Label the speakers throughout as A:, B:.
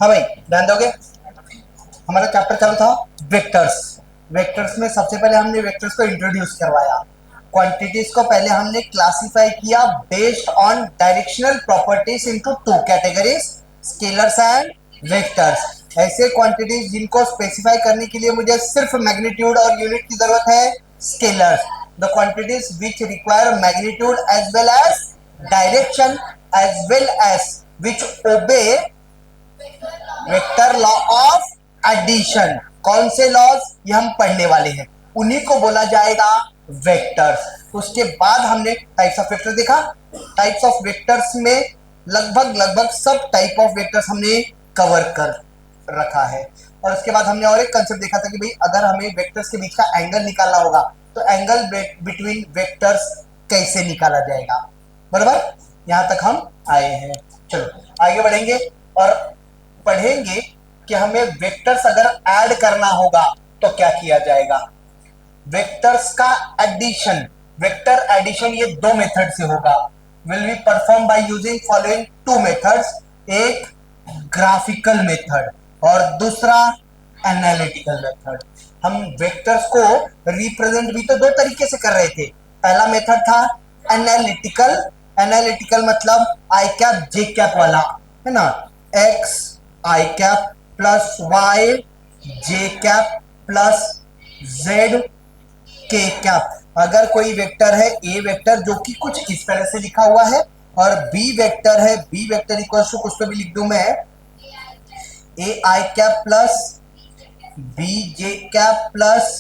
A: हाँ भाई ध्यान दोगे, हमारा चैप्टर चालू था वेक्टर्स। वेक्टर्स में सबसे पहले हमने वेक्टर्स को इंट्रोड्यूस करवाया। क्वांटिटीज को पहले हमने क्लासिफाई किया based on directional properties into two categories, scalars and vectors. ऐसे क्वांटिटीज जिनको स्पेसिफाई करने के लिए मुझे सिर्फ मैग्नीट्यूड और यूनिट की जरूरत है, scalars. The quantities which require magnitude as well as direction as well as which obey vector law of addition. कौन से लॉज ये हम पढ़ने वाले हैं, उन्हीं को बोला जाएगा वेक्टर्स। उसके बाद हमने टाइप्स ऑफ वेक्टर देखा। टाइप्स ऑफ वेक्टर्स में लगभग सब टाइप ऑफ वेक्टर्स हमने कवर कर रखा है। और उसके बाद हमने और एक कंसेप्ट देखा था कि भाई अगर हमें वेक्टर्स के बीच का एंगल निकालना होगा तो एंगल बिटवीन वेक्टर्स कैसे निकाला जाएगा। बराबर, यहां तक हम आए हैं। चलो आगे बढ़ेंगे और पढ़ेंगे कि हमें वेक्टर्स अगर ऐड करना होगा तो क्या किया जाएगा। वेक्टर्स का एडिशन, वेक्टर एडिशन ये दो मेथड से होगा। Will be perform by using following two methods, एक ग्राफिकल मेथड और दूसरा एनालिटिकल मेथड। हम वेक्टर्स को रिप्रेजेंट भी तो दो तरीके से कर रहे थे। पहला मेथड था एनालिटिकल। एनालिटिकल मतलब आई कैप जे कैप वाला, है ना, एक्स आई कैप प्लस वाई जे कैप प्लस जेड के कैप। अगर कोई वेक्टर है ए वेक्टर जो कि कुछ इस तरह से लिखा हुआ है और बी वेक्टर है, बी वेक्टर इक्वल टू कुछ तो भी लिख दूं मैं, A I cap plus B J cap plus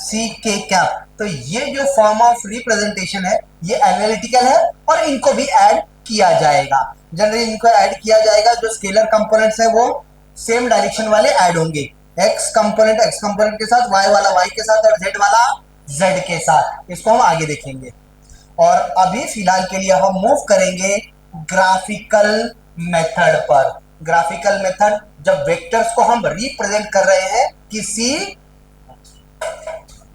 A: C K cap. तो ये जो फॉर्म ऑफ रिप्रेजेंटेशन है ये एनालिटिकल है और इनको भी ऐड किया जाएगा। जनरली इनको ऐड किया जाएगा, जो स्केलर कंपोनेंट्स है वो सेम डायरेक्शन वाले ऐड होंगे। एक्स कंपोनेंट एक्स कंपोनेंट के साथ, वाई वाला वाई के साथ और जेड वाला जेड के साथ। इसको हम आगे देखेंगे। और अभी फिलहाल के लिए हम मूव करेंगे ग्राफिकल मेथड पर। ग्राफिकल मेथड जब वेक्टर्स को हम रिप्रेजेंट कर रहे हैं किसी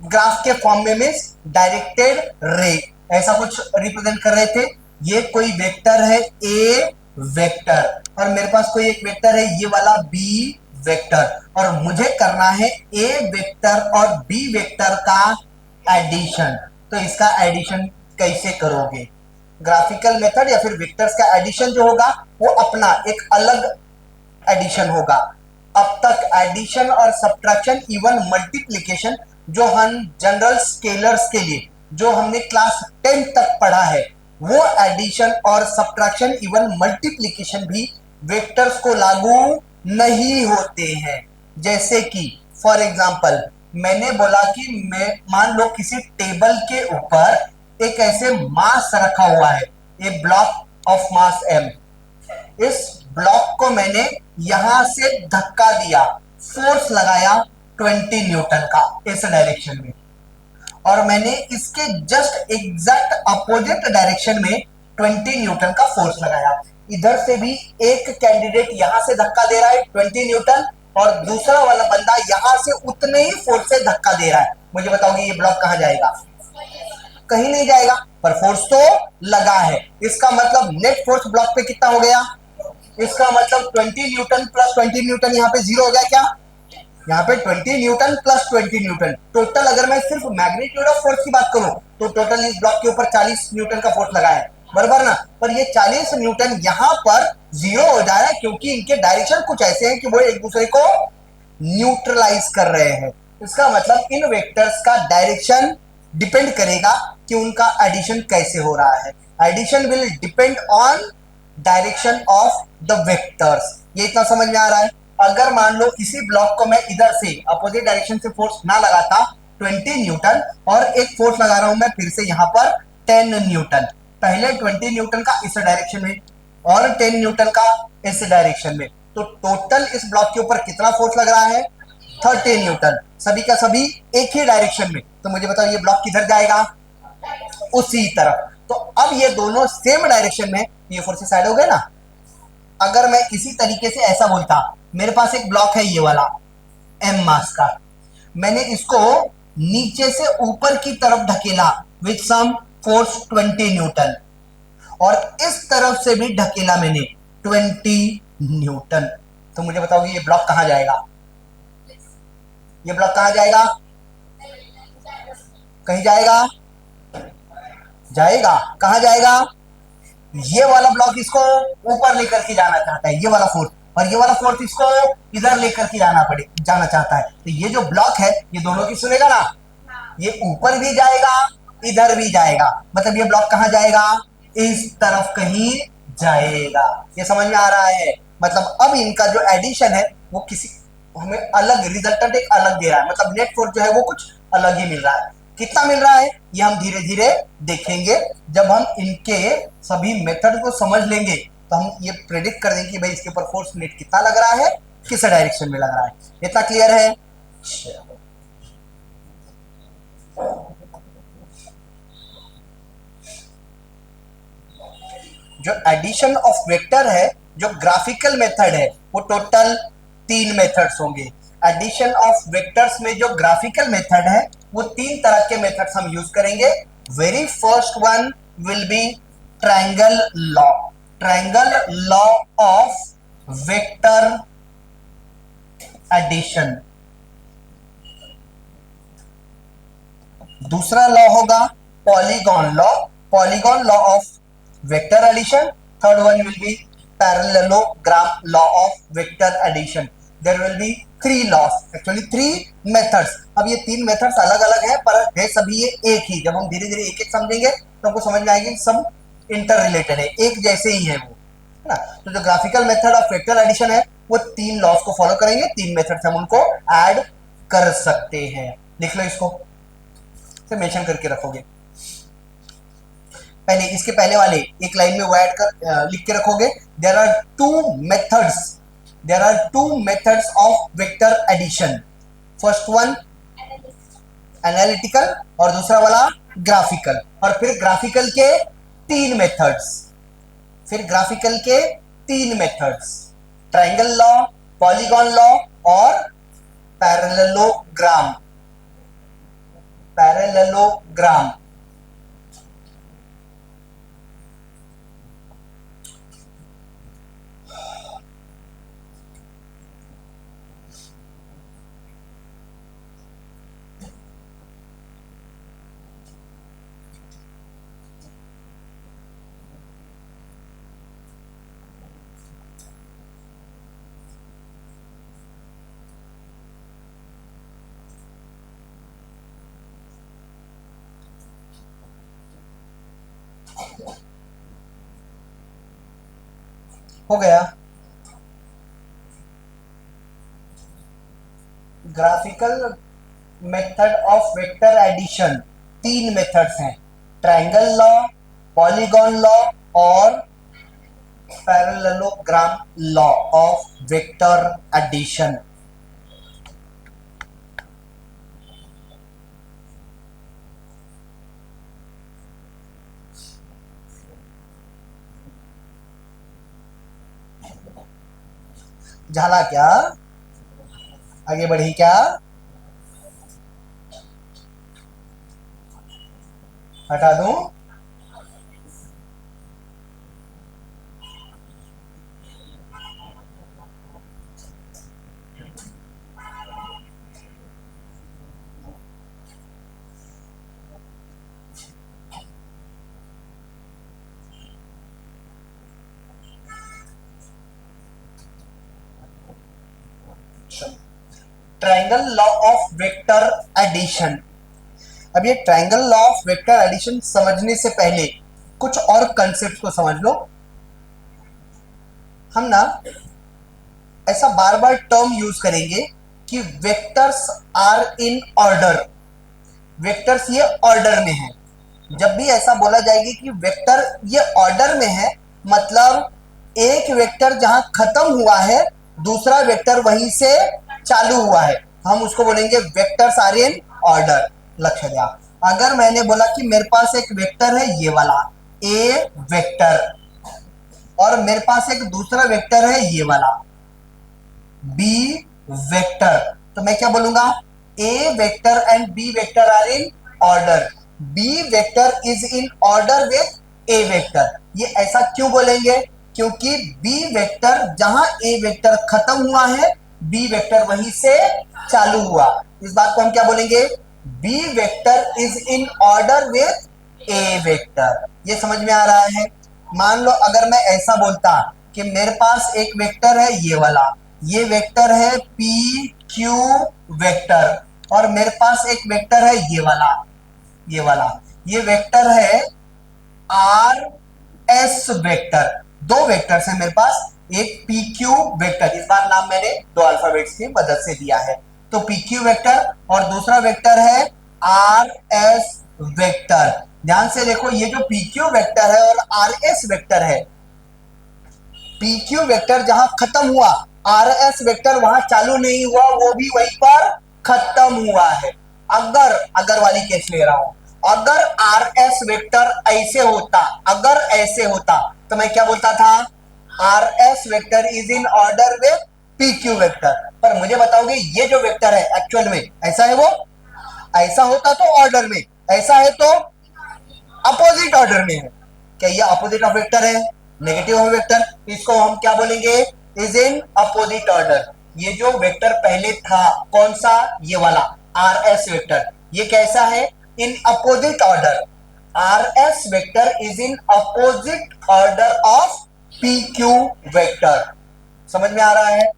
A: ग्राफ के फॉर्म में, मींस डायरेक्टेड रे, ऐसा कुछ रिप्रेजेंट कर रहे थे। ये कोई वेक्टर है ए वेक्टर और मेरे पास कोई एक वेक्टर है ये वाला बी वेक्टर, और मुझे करना है ए वेक्टर और बी वेक्टर का एडिशन। तो इसका एडिशन कैसे करोगे? ग्राफिकल मेथड या फिर वेक्टर्स का एडिशन जो होगा वो अपना एक अलग एडिशन होगा। अब तक एडिशन और सब्ट्रैक्शन इवन मल्टीप्लिकेशन जो हम जनरल स्केलर्स के लिए जो हमने क्लास 10 तक पढ़ा है, वो एडिशन और सब्ट्रैक्शन इवन मल्टीप्लिकेशन भी वेक्टर्स को लागू नहीं होते हैं। जैसे कि फॉर एग्जांपल मैंने बोला कि मैं मान लो किसी टेबल के ऊपर एक ऐसे मास रखा हुआ है, ए ब्लॉक ऑफ मास m। इस ब्लॉक को मैंने यहां से धक्का दिया, फोर्स लगाया 20 न्यूटन का इस डायरेक्शन में, और मैंने इसके जस्ट एग्जैक्ट अपोजिट डायरेक्शन में 20 न्यूटन का फोर्स लगाया। इधर से भी एक कैंडिडेट यहां से धक्का दे रहा है 20 न्यूटन और दूसरा वाला बंदा यहां से उतने ही फोर्स से धक्का दे रहा है। मुझे बताओगे ये ब्लॉक कहां जाएगा? कहीं नहीं जाएगा, पर फोर्स तो लगा है। इसका मतलब नेट फोर्स ब्लॉक पे कितना हो गया? इसका मतलब 20 न्यूटन प्लस 20 न्यूटन, यहाँ पे जीरो हो गया क्या? यहाँ पे 20 न्यूटन प्लस 20 न्यूटन टोटल। अगर मैं सिर्फ मैग्नीट्यूड ऑफ फोर्स की बात करूं तो टोटल इस ब्लॉक के ऊपर 40 न्यूटन का फोर्स लगा है, बराबर ना। पर ये 40 न्यूटन यहाँ पर जीरो हो जा रहा है क्योंकि इनके डायरेक्शन कुछ ऐसे हैं कि वो एक दूसरे को न्यूट्रलाइज कर रहे हैं। इसका मतलब इन वेक्टर्स का डायरेक्शन डिपेंड करेगा कि उनका एडिशन कैसे हो रहा है। Addition will depend on direction of the vectors. ये इतना समझ में आ रहा है? अगर मान लो इसी ब्लॉक को मैं इधर से अपोजिट डायरेक्शन से फोर्स ना लगाता 20 न्यूटन और एक फोर्स लगा रहा हूं मैं फिर से यहां पर 10 न्यूटन, पहले 20 न्यूटन का इस डायरेक्शन में और 10 न्यूटन का इस डायरेक्शन में, तो टोटल इस ब्लॉक के ऊपर कितना फोर्स लग रहा है? 30 न्यूटन, सभी का सभी एक ही डायरेक्शन में। तो मुझे बताओ ये ब्लॉक किधर जाएगा? उसी तरफ। तो अब ये दोनों सेम डायरेक्शन में, ये फोर्सेस ऐड हो गए ना। अगर मैं इसी तरीके से ऐसा बोलता, मेरे पास एक ब्लॉक है ये वाला m मास का, मैंने इसको नीचे से ऊपर की तरफ धकेला विथ सम फोर्स 20 न्यूटन और इस तरफ से भी ढकेला मैंने 20 न्यूटन। तो मुझे बताओगे ये ब्लॉक कहां जाएगा, ये ब्लॉक कहां जाएगा, कहीं जाएगा, जाएगा, कहां जाएगा, ये वाला ब्लॉक इसको ऊपर लेकर के जाना चाहता है, ये वाला फोर्स, और ये वाला फोर्स इसको इधर लेकर के जाना चाहता है। तो ये जो ब्लॉक है ये दोनों की सुनेगा ना, ये ऊपर भी जाएगा इधर भी जाएगा, मतलब ये ब्लॉक कहां जाएगा, इस तरफ कहीं जाएगा। ये समझ में आ रहा है, मतलब अब इनका जो एडिशन है वो किसी हमें अलग रिजल्टेंट एक अलग दे रहा है, मतलब नेट फोर्स जो है वो कुछ अलग ही मिल रहा है। कितना मिल रहा है ये हम धीरे धीरे देखेंगे, जब हम इनके सभी मेथड को समझ लेंगे तो हम ये प्रेडिक्ट कर देंगे कि भाई इसके ऊपर फोर्स नेट कितना लग रहा है, किस डायरेक्शन में लग रहा है। इतना क्लियर है। जो एडिशन ऑफ वेक्टर है, जो ग्राफिकल मेथड है, वो टोटल 3 मेथड्स होंगे। एडिशन ऑफ वेक्टर्स में जो ग्राफिकल मेथड है वो 3 तरह के मेथड्स हम यूज करेंगे। Very first one will be triangle law, triangle law of vector addition. दूसरा लॉ होगा polygon law, polygon law of vector addition. Third one will be parallelogram law of vector addition. There will be 3 laws, actually 3 methods. अब ये 3 methods अलग अलग है पर है सभी ये एक ही। जब हम धीरे धीरे एक एक समझेंगे तो हमको समझ में आएगी सब इंटर रिलेटेड है, एक जैसे ही है वो, है ना। तो जो graphical method of vector addition है वो 3 लॉस को फॉलो करेंगे, 3 मेथड से हम उनको ऐड कर सकते हैं। लिख लो इसको, से मेंशन करके रखोगे। पहले इसके पहले वाले एक लाइन में वो ऐड कर लिख के रखोगे। There are two methods of vector addition. First one analytical और दूसरा वाला ग्राफिकल, और फिर ग्राफिकल के 3 methods, triangle law, polygon law और पैरेललोग्राम। हो गया। Graphical method of vector addition 3 methods हैं, ट्रायंगल लॉ, पॉलीगॉन लॉ और parallelogram law of vector addition. झाला क्या, आगे बढ़ी क्या, हटा दूं? Triangle law of vector addition. अब ये triangle law of vector addition समझने से पहले कुछ और कंसेप्ट को समझ लो। हम ना ऐसा बार बार टर्म यूज करेंगे कि vectors are in order, vectors ये ऑर्डर में है। जब भी ऐसा बोला जाएगा कि वेक्टर ये ऑर्डर में है, मतलब एक वेक्टर जहां खत्म हुआ है दूसरा वेक्टर वहीं से चालू हुआ है, हम उसको बोलेंगे वेक्टर्स आर इन ऑर्डर। लक्ष्य दिया। अगर मैंने बोला कि मेरे पास एक वेक्टर है ये वाला ए वेक्टर, और मेरे पास एक दूसरा वेक्टर है ये वाला बी वेक्टर, तो मैं क्या बोलूंगा, A vector and B vector are in order, B vector is in order with A vector. ये ऐसा क्यों बोलेंगे? क्योंकि बी वेक्टर जहां ए वेक्टर खत्म हुआ है बी वेक्टर वहीं से चालू हुआ। इस बात को हम क्या बोलेंगे, B vector is in order with A vector. ये समझ में आ रहा है। मान लो अगर मैं ऐसा बोलता कि मेरे पास एक वेक्टर है ये वाला, ये वेक्टर है पी क्यू वेक्टर, और मेरे पास एक वेक्टर है ये वाला, ये वेक्टर है आर एस वेक्टर। दो वेक्टर्स है मेरे पास, एक पी क्यू वेक्टर, इस बार नाम मैंने दो अल्फाबेट्स की मदद से दिया है, तो पी क्यू वेक्टर, और दूसरा वेक्टर है आर एस वेक्टर। ध्यान से देखो, ये जो पी क्यू वेक्टर है और आर एस वेक्टर है, पी क्यू वेक्टर जहां खत्म हुआ आर एस वेक्टर वहां चालू नहीं हुआ, वो भी वहीं पर खत्म हुआ है। अगर वाली केस ले रहा हूं, अगर आर एस वेक्टर ऐसे होता, अगर ऐसे होता तो मैं क्या बोलता था, R S vector is in order with P Q vector. पर मुझे बताओगे ये जो वेक्टर है एक्चुअल में ऐसा है, वो ऐसा होता तो ऑर्डर में, ऐसा है तो अपोजिट ऑर्डर में है। क्या ये अपोजिट ऑफ वेक्टर है, नेगेटिव ऑफ वेक्टर, इसको हम क्या बोलेंगे, इज इन अपोजिट ऑर्डर। ये जो वेक्टर पहले था कौन सा, ये वाला आर एस वेक्टर, ये कैसा है, इन opposite order. R S vector is in opposite order of P Q vector. समझ में आ रहा है,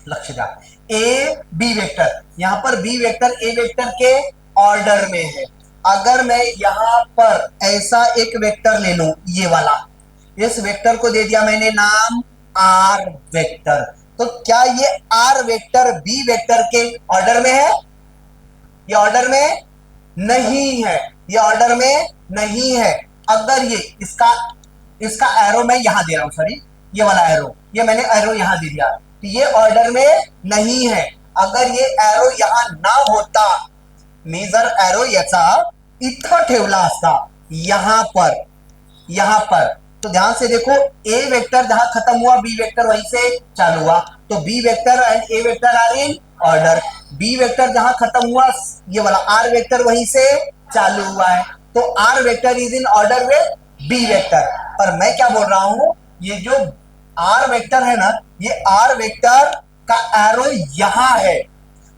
A: लक्ष्य का ए बी वेक्टर, यहां पर बी वेक्टर ए वेक्टर के ऑर्डर में है। अगर मैं यहां पर ऐसा एक वेक्टर ले लूं, ये वाला, इस वेक्टर को दे दिया मैंने नाम आर वेक्टर, तो क्या ये आर वेक्टर बी वेक्टर के ऑर्डर में है, ये ऑर्डर में नहीं है, ये ऑर्डर में नहीं है। अगर ये इसका एरो मैं यहां दे रहा हूं, सॉरी ये वाला एरो, ये मैंने एरो यहां दे दिया, तो ये ऑर्डर में नहीं है। अगर ये एरो यहां ना होता, मेजर एरो याचा इथं ठेवला असता यहां पर, तो ध्यान से देखो, ए वेक्टर जहां खत्म हुआ बी वेक्टर वहीं से चालू हुआ, तो B vector and A vector are in order. B vector जहां खत्म हुआ ये वाला आर वेक्टर वहीं से चालू हुआ है, तो R vector is in order with B vector. पर मैं क्या बोल रहा हूं, ये जो आर वेक्टर है ना, ये आर वेक्टर का एरो यहां है,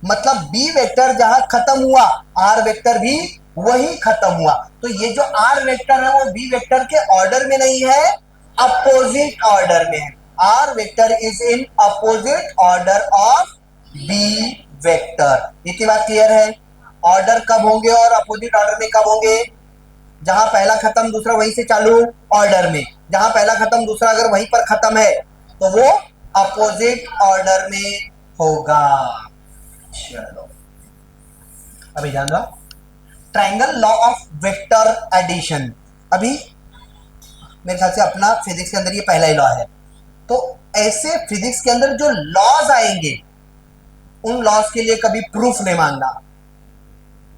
A: मतलब बी वेक्टर जहां खत्म हुआ आर वेक्टर भी वही खत्म हुआ। तो ये जो आर वेक्टर है वो बी वेक्टर के ऑर्डर में नहीं है, अपोजिट ऑर्डर में है। R vector is in opposite order of B vector. इतनी बात क्लियर है। ऑर्डर कब होंगे और अपोजिट ऑर्डर में कब होंगे, जहां पहला खत्म दूसरा वहीं से चालू ऑर्डर में, जहां पहला खत्म दूसरा अगर वहीं पर खत्म है तो वो अपोजिट ऑर्डर में होगा। चलो अभी ध्यान दो, triangle law of vector addition. अभी मेरे ख्याल से अपना फिजिक्स के अंदर ये पहला ही लॉ है, तो ऐसे फिजिक्स के अंदर जो लॉज आएंगे उन लॉज के लिए कभी प्रूफ नहीं मांगना,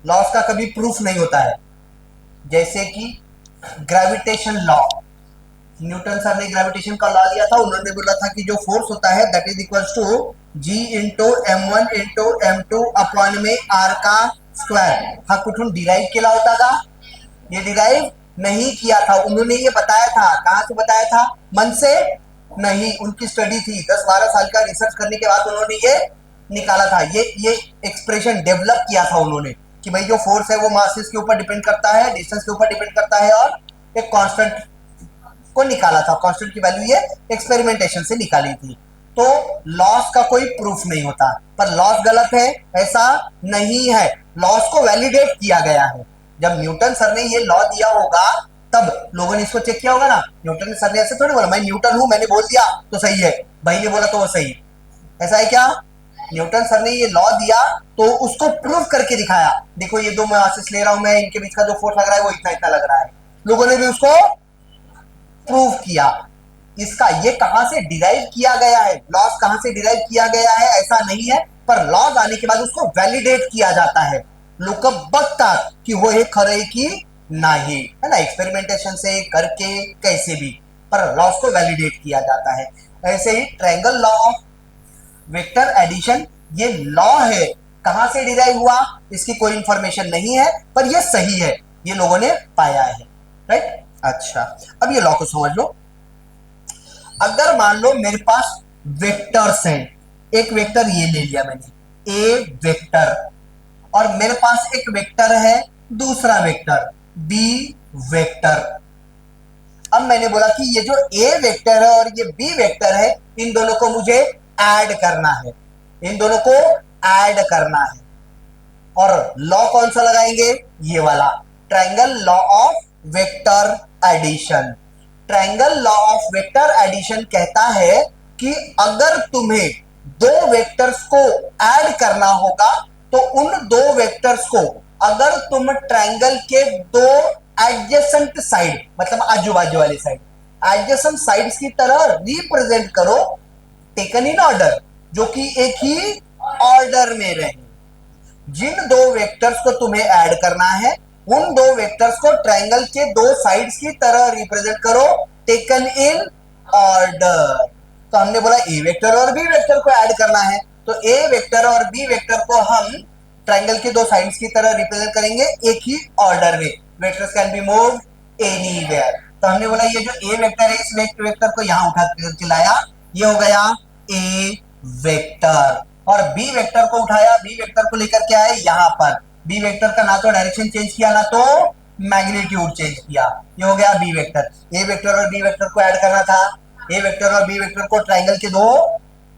A: लॉज का कभी प्रूफ नहीं होता है। जैसे कि ग्रेविटेशन लॉ, न्यूटन सर ने ग्रेविटेशन का लॉ दिया था, उन्होंने बोला था कि जो फोर्स होता है that is equals to G into m1 into m2 upon में r का स्क्वायर। हा कुठून डिराइव केला होता का, ये डिराइव नहीं किया था, उन्होंने ये बताया था। कहां से बताया था, मन से नहीं, उनकी स्टडी थी, 10-12 साल का रिसर्च करने के बाद उन्होंने ये निकाला था, ये एक्सप्रेशन डेवलप किया था उन्होंने कि भाई जो फोर्स है वो मासेस के ऊपर डिपेंड करता है, डिस्टेंस के ऊपर डिपेंड करता है, और एक कांस्टेंट को निकाला था। कांस्टेंट की वैल्यू ये एक्सपेरिमेंटेशन से निकाली थी। तो लॉस का कोई प्रूफ नहीं होता, पर लॉस गलत है ऐसा नहीं है, लॉस को वैलिडेट किया गया है। जब न्यूटन सर ने ये लॉ दिया होगा तब लोगों ने इसको चेक किया होगा ना। न्यूटन सर ने ऐसे थोड़ी बोला मैं न्यूटन हूं, मैंने बोल दिया तो सही है, भाई ने बोला तो वो सही, ऐसा है क्या। न्यूटन सर ने ये लॉ दिया तो उसको प्रूव करके दिखाया, देखो ये दो मासेस ले रहा हूं मैं, इनके बीच का जो फोर्स लग रहा है वो इतना इतना लग रहा है, लोगों ने भी उसको प्रूव किया। इसका ये कहां से डिराइव किया गया है, लॉस कहां से डिराइव किया गया है ऐसा नहीं है, पर लॉस आने के बाद उसको वैलिडेट किया जाता है, लोक बघतात कि वो हे खरंय की नहीं, है ना, एक्सपेरिमेंटेशन से करके कैसे भी, पर लॉस को वैलिडेट किया जाता है। ऐसे ही triangle law of vector addition, ये लॉ है, कहां से डिराइव हुआ इसकी कोई इंफॉर्मेशन नहीं है, पर ये सही है, ये लोगों ने पाया है, राइट। अच्छा अब ये लॉ को समझ लो। अगर मान लो मेरे पास वेक्टर्स हैं, एक वेक्टर ये ले लिया मैंने ए वेक्टर, और मेरे पास एक वेक्टर है दूसरा वेक्टर बी वेक्टर। अब मैंने बोला कि ये जो ए वेक्टर है और ये बी वेक्टर है, इन दोनों को मुझे ऐड करना है, इन दोनों को ऐड करना है। और लॉ कौन सा लगाएंगे? ये वाला triangle law of vector addition. Triangle law of vector addition कहता है कि अगर तुम्हें दो वेक्टर्स को ऐड करना होगा तो उन दो वेक्टर्स को अगर तुम ट्रायंगल के दो एडजेसेंट साइड, मतलब आजू बाजू वाली साइड, एडजेसेंट साइड्स की तरह रिप्रेजेंट करो, टेकन इन ऑर्डर, जो कि एक ही ऑर्डर में रहे। जिन दो वेक्टर्स को तुम्हें ऐड करना है उन दो वेक्टर्स को ट्रायंगल के दो साइड्स की तरह रिप्रेजेंट करो, टेकन इन ऑर्डर। तो हमने बोला ए वेक्टर और बी वेक्टर को ऐड करना है, तो ए वेक्टर और बी वेक्टर को हम ट्रायंगल के दो साइड्स की तरह रिप्रेजेंट करेंगे एक ही ऑर्डर में। Vectors can be moved anywhere. तो हमने बोला ये जो ए वेक्टर है इस वेक्टर को यहां उठा करके लाया, ये हो गया ए वेक्टर, और बी वेक्टर को उठाया, बी वेक्टर को लेकर के आए यहां पर। बी वेक्टर का ना तो डायरेक्शन चेंज किया ना तो मैग्नीट्यूड चेंज किया, ये हो गया बी वेक्टर। ए वेक्टर और बी वेक्टर को ऐड करना था, ए वेक्टर और बी वेक्टर को ट्रायंगल के दो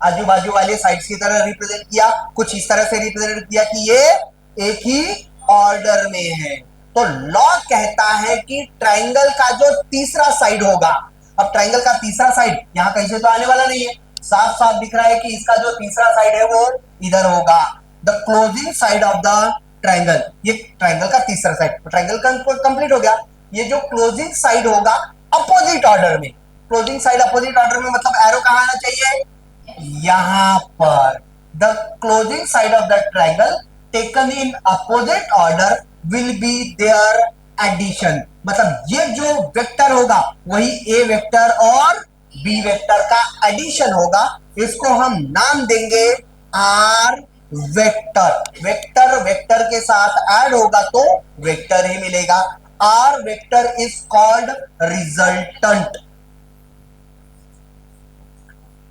A: आजू बाजू वाले साइड्स की तरह रिप्रेजेंट किया, कुछ इस तरह से रिप्रेजेंट किया कि ये एक ही ऑर्डर में है। तो लॉ कहता है कि ट्रायंगल का जो तीसरा साइड होगा, अब ट्रायंगल का तीसरा साइड यहां कहीं से तो आने वाला नहीं है, साफ साफ दिख रहा है कि इसका जो तीसरा साइड है वो इधर होगा, the closing side of the triangle. ये ट्रायंगल का तीसरा साइड, ट्रायंगल कंप्लीट हो गया। ये जो क्लोजिंग साइड होगा अपोजिट ऑर्डर में, क्लोजिंग साइड अपोजिट ऑर्डर में मतलब एरो कहां आना चाहिए? यहां पर। The closing side of the triangle taken in opposite order will be their addition, मतलब ये जो वेक्टर होगा वही ए वेक्टर और बी वेक्टर का एडिशन होगा। इसको हम नाम देंगे आर वेक्टर। वेक्टर वेक्टर के साथ ऐड होगा तो वेक्टर ही मिलेगा। R vector is called resultant.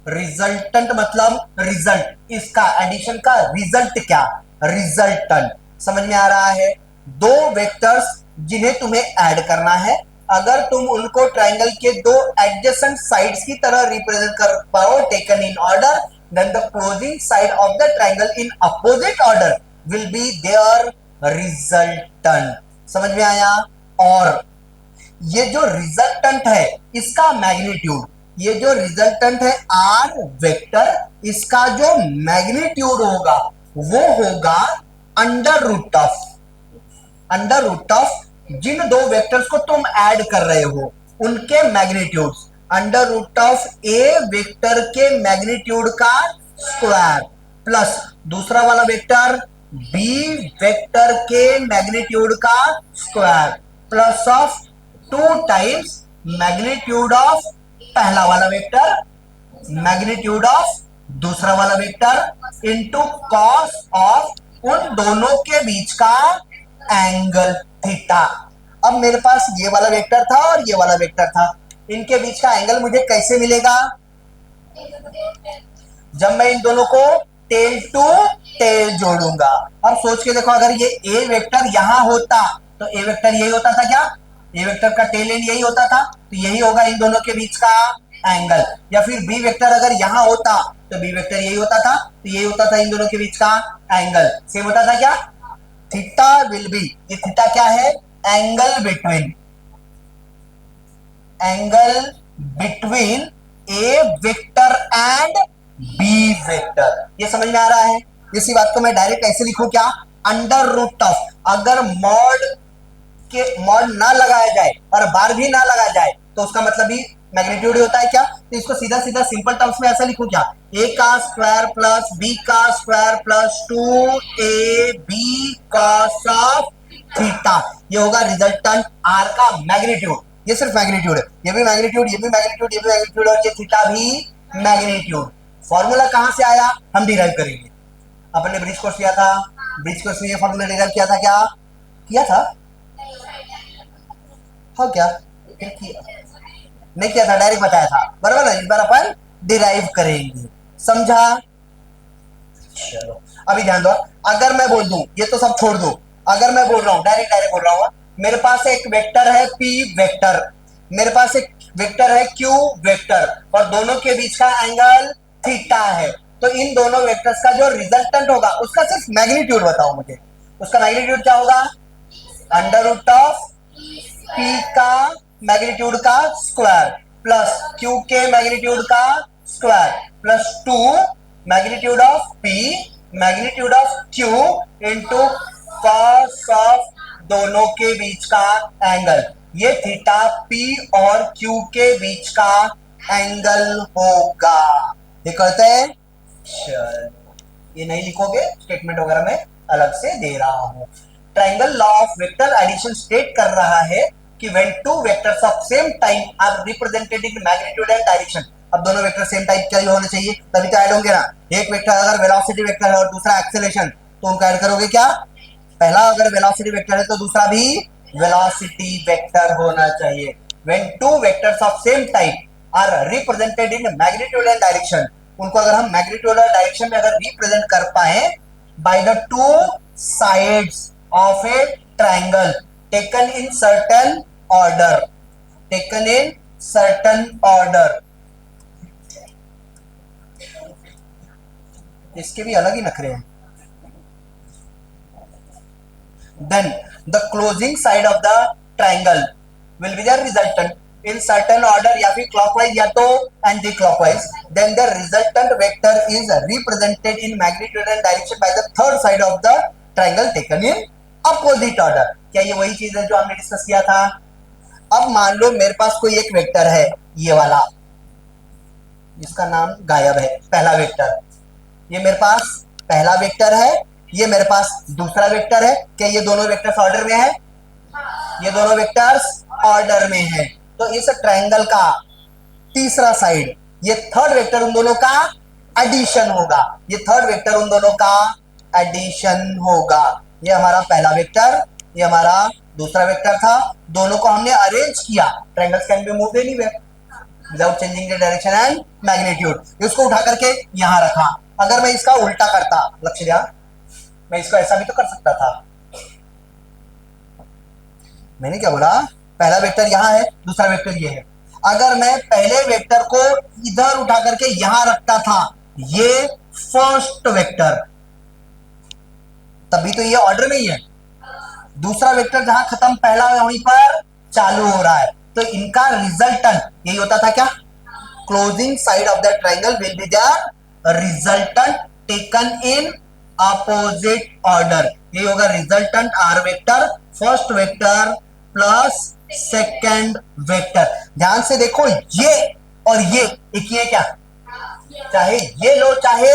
A: Resultant मतलब रिजल्ट, इसका एडिशन का रिजल्ट क्या? रिजल्टेंट। समझ में आ रहा है? दो वेक्टर्स जिन्हें तुम्हें ऐड करना है, अगर तुम उनको ट्रायंगल के दो एडजेसेंट साइड्स की तरह रिप्रेजेंट कर पाओ taken in order, then the closing side of the triangle in opposite order will be their resultant. समझ में आया? और ये जो रिजल्टेंट है इसका मैग्नीट्यूड, ये जो रिजल्टेंट है आर वेक्टर, इसका जो मैग्नीट्यूड होगा वो होगा अंडर रूट ऑफ जिन दो वेक्टर्स को तुम ऐड कर रहे हो उनके magnitudes, under root of A vector के मैग्नीट्यूड का स्क्वायर प्लस दूसरा वाला वेक्टर बी वेक्टर के मैग्नीट्यूड का square plus of 2 times magnitude of पहला वाला वेक्टर, मैग्नीट्यूड ऑफ दूसरा वाला वेक्टर इनटू कॉस ऑफ उन दोनों के बीच का एंगल थीटा। अब मेरे पास ये वाला वेक्टर था और ये वाला वेक्टर था, इनके बीच का एंगल मुझे कैसे मिलेगा? जब मैं इन दोनों को टेल टू टेल जोड़ूंगा। अब सोच के देखो, अगर ये ए वेक्टर यहां होता तो ए वेक्टर यही होता था क्या? ए वेक्टर का टेल एंड यही होता था, तो यही होगा इन दोनों के बीच का एंगल। या फिर बी वेक्टर अगर यहां होता तो बी वेक्टर यही होता था, तो यही होता था इन दोनों के बीच का एंगल। सेम होता था क्या? थीटा विल बी, ये थीटा क्या है? Angle between A vector and B vector. ये समझ में आ रहा है? इसी बात को मैं डायरेक्ट ऐसे लिखूं क्या? अंडर रूट ऑफ, अगर मॉड ना लगाया जाए और बार भी ना लगाया जाए तो उसका मतलब ही मैग्नीट्यूड होता है क्या? तो इसको सीधा सीधा सिंपल टर्म्स में ऐसा लिखूं क्या? ए का स्क्वायर प्लस बी का square plus 2ab cos of theta, ये होगा रिजल्टेंट आर का मैग्नीट्यूड। ये सिर्फ मैग्नीट्यूड है, ये भी मैग्नीट्यूड, ये भी मैग्नीट्यूड, ये भी मैग्नीट्यूड और ये थीटा भी मैग्नीट्यूड। फॉर्मूला कहां से आया? हम डिराइव करेंगे। अपन ने ब्रिज कोर्स किया था, ब्रिज कोर्स में ये फॉर्मूला डिराइव किया था। क्या किया था? हाँ क्या? नहीं किया था, डायरेक्ट बताया था, बराबर ना। इस बार अपन डिराइव करेंगे, समझा। चलो अभी ध्यान दो, अगर मैं बोल दूं, ये तो सब छोड़ दो, अगर मैं बोल रहा हूं, डायरेक्ट डायरेक्ट बोल रहा हूं, मेरे पास एक वेक्टर है p वेक्टर, मेरे पास एक वेक्टर है q वेक्टर, और दोनों के बीच का एंगल थीटा है, तो इन दोनों वेक्टर्स का जो रिजल्टेंट होगा उसका सिर्फ मैग्नीट्यूड बताओ मुझे। उसका मैग्नीट्यूड क्या होगा? अंडर रूट ऑफ p का मैग्नीट्यूड का स्क्वायर प्लस q के मैग्नीट्यूड का square plus 2 magnitude of p magnitude of q into cos of दोनों के बीच का एंगल। ये थीटा p और q के बीच का एंगल होगा। ये करते हैं, चलो ये नहीं लिखोगे, स्टेटमेंट वगैरह में अलग से दे रहा हूं। Triangle law of vector addition state कर रहा है कि when two vectors of same type are represented in magnitude and direction. अब दोनों वेक्टर सेम टाइप के होने चाहिए, तभी तो ऐड होंगे ना। एक वेक्टर अगर वेलोसिटी वेक्टर है और दूसरा एक्सेलरेशन, तो उनको ऐड करोगे क्या? पहला अगर वेलोसिटी वेक्टर है तो दूसरा भी वेलोसिटी वेक्टर होना चाहिए। When two vectors of same type are represented in magnitude and direction, उनको अगर हम मैग्नीट्यूड और डायरेक्शन में अगर रिप्रेजेंट कर pi by the two sides of A triangle taken in certain order, taken in certain order. इसके भी अलग ही नखरे हैं। then the closing side of the triangle will be the resultant in certain order, या फिर clockwise या तो anti clockwise, then the resultant vector is represented in magnitude and direction by the third side of the triangle taken in opposite order। क्या ये वही चीज है जो हमने डिस्कस किया था? अब मान लो मेरे पास कोई एक वेक्टर है, ये वाला, जिसका नाम गायब है, पहला वेक्टर, ये मेरे पास पहला वेक्टर है, ये मेरे पास दूसरा वेक्टर है। क्या ये दोनों वेक्टर्स ऑर्डर में है? ये दोनों वेक्टर्स ऑर्डर में है। तो इस ट्रायंगल का तीसरा साइड, ये थर्ड वेक्टर उन दोनों का एडिशन होगा, ये थर्ड वेक्टर उन दोनों का एडिशन होगा। ये हमारा पहला वेक्टर, ये हमारा दूसरा वेक्टर था, दोनों को हमने अरेंज किया। Triangles can be moved anywhere without changing the direction and magnitude. इसको उठा करके यहां रखा। अगर मैं इसका उल्टा करता, लक्ष्य दिया, मैं इसको ऐसा भी तो कर सकता था। मैंने क्या बोला? पहला वेक्टर यहां है, दूसरा वेक्टर ये है। अगर मैं पहले वेक्टर को इधर उठा करके यहां रखता था, ये फर्स्ट वेक्टर, तभी तो ये ऑर्डर में ही है। दूसरा वेक्टर जहां खत्म, पहला वहीं पर चालू हो रहा है, तो इनका रिजल्टेंट यही होता था। क्या? Closing side of the triangle will be the resultant taken in opposite order. ये होगा resultant R vector, first vector plus second vector. ध्यान से देखो, ये और ये एक ही है क्या? चाहे ये लो चाहे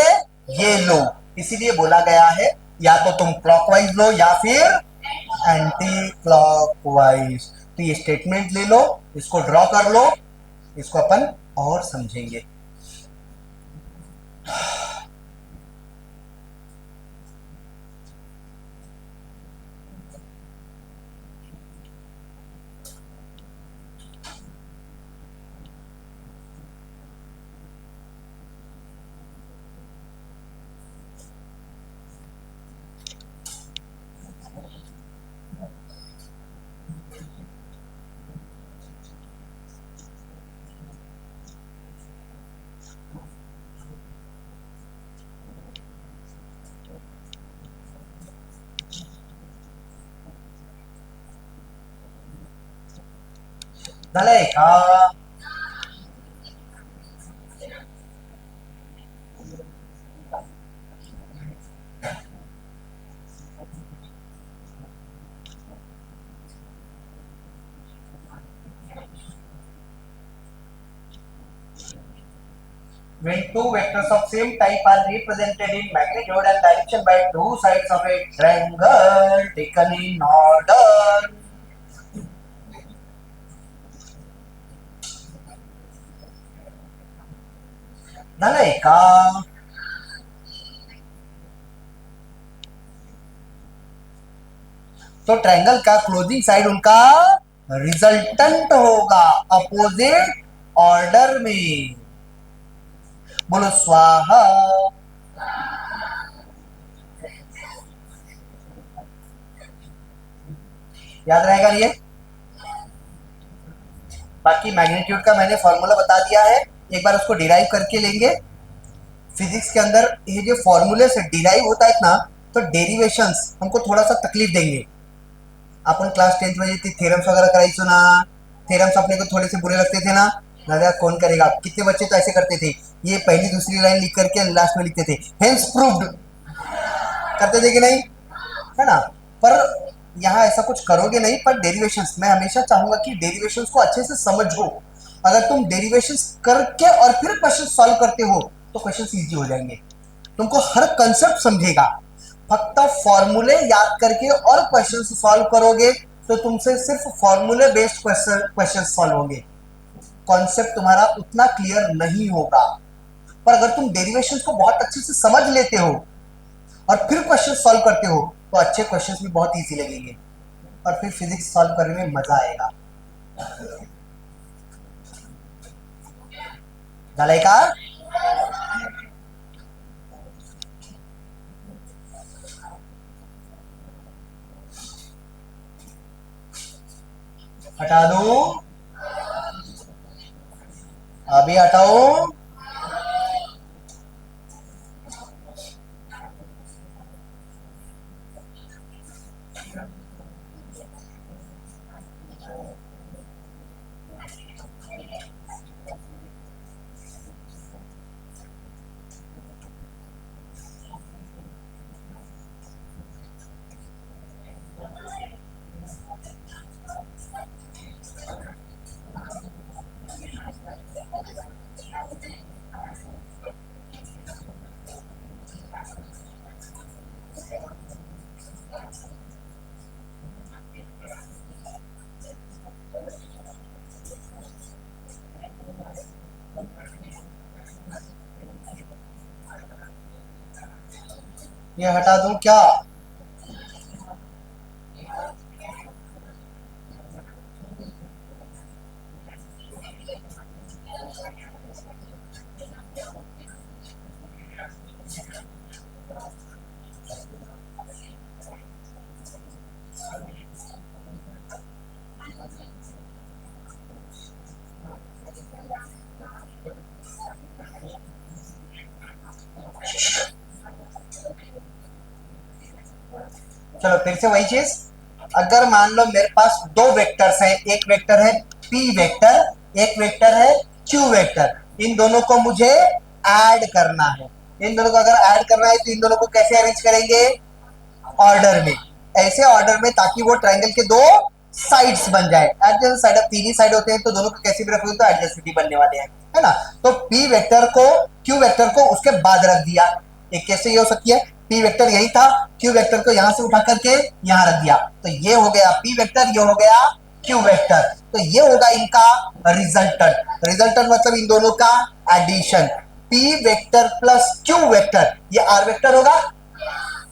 A: ये लो, इसीलिए बोला गया है या तो तुम क्लॉकवाइज लो या फिर एंटी क्लॉकवाइज। तो ये स्टेटमेंट ले लो, इसको ड्रॉ कर लो, इसको अपन और समझेंगे। Dale, when two vectors of same type are represented in magnitude and direction by two sides of a triangle taken in order. Dale, तो ट्रायंगल का क्लोजिंग साइड उनका रिजल्टेंट होगा, अपोजिट ऑर्डर में। बोलो स्वाहा। याद रहेगा ये। बाकी मैग्नीट्यूड का मैंने फॉर्मूला बता दिया है, एक बार उसको डिराइव करके लेंगे। फिजिक्स के अंदर ये जो फॉर्मूले से डिराइव होता है ना, तो डेरिवेशंस हमको थोड़ा सा तकलीफ देंगे। अपन क्लास 10th में जी थ्योरम्स वगैरह कराई सुना, थ्योरम्स अपने को थोड़े से बुरे लगते थे ना, दादा कौन करेगा। कितने बच्चे तो ऐसे करते थे, ये पहली दूसरी लाइन लिख करके लास्ट में लिखते थे हेंस प्रूव्ड, करते थे कि नहीं, है ना। पर यहाँ ऐसा कुछ करोगे नहीं। पर डेरिवेशंस मैं हमेशा चाहूंगा कि डेरिवेशंस को अच्छे से समझो। अगर तुम डेरिवेशंस करके और फिर क्वेश्चन सॉल्व करते हो तो क्वेश्चन इजी हो जाएंगे, तुमको हर कंसेप्ट समझेगा। फक्त फॉर्मूले याद करके और क्वेश्चन सॉल्व करोगे तो तुमसे सिर्फ फॉर्मूले बेस्ड क्वेश्चन सॉल्व होंगे, कॉन्सेप्ट तुम्हारा उतना क्लियर नहीं होगा। पर अगर तुम डेरिवेशन को बहुत अच्छे से समझ लेते हो और फिर क्वेश्चन सॉल्व करते हो तो अच्छे क्वेश्चंस भी बहुत इजी लगेंगे और फिर फिजिक्स सॉल्व करने में मजा आएगा। झालंय का? हटा दो, अभी हटाओ। ये हटा दूं क्या? चलो फिर से वही चीज। अगर मान लो मेरे पास दो वेक्टर्स हैं, एक वेक्टर है p वेक्टर, एक वेक्टर है q वेक्टर, इन दोनों को मुझे ऐड करना है। इन दोनों को अगर ऐड करना है तो इन दोनों को कैसे अरेंज करेंगे? ऑर्डर में, ऐसे ऑर्डर में ताकि वो ट्रायंगल के दो साइड्स बन जाए। एडजेसेंट साइड, अब तीन ही साइड होते हैं तो दोनों को कैसे भी रखोगे तो एडजेसेंट बनने वाले हैं, है ना। तो p वेक्टर को q वेक्टर को उसके बाद रख दिया। एक कैसे ये हो सकती है, p वेक्टर यही था, q वेक्टर को यहां से उठा करके यहां रख दिया, तो ये हो गया p वेक्टर, ये हो गया q वेक्टर। तो ये होगा इनका रिजल्टेंट। रिजल्टेंट मतलब इन दोनों का addition. p vector plus q vector, ये r वेक्टर होगा।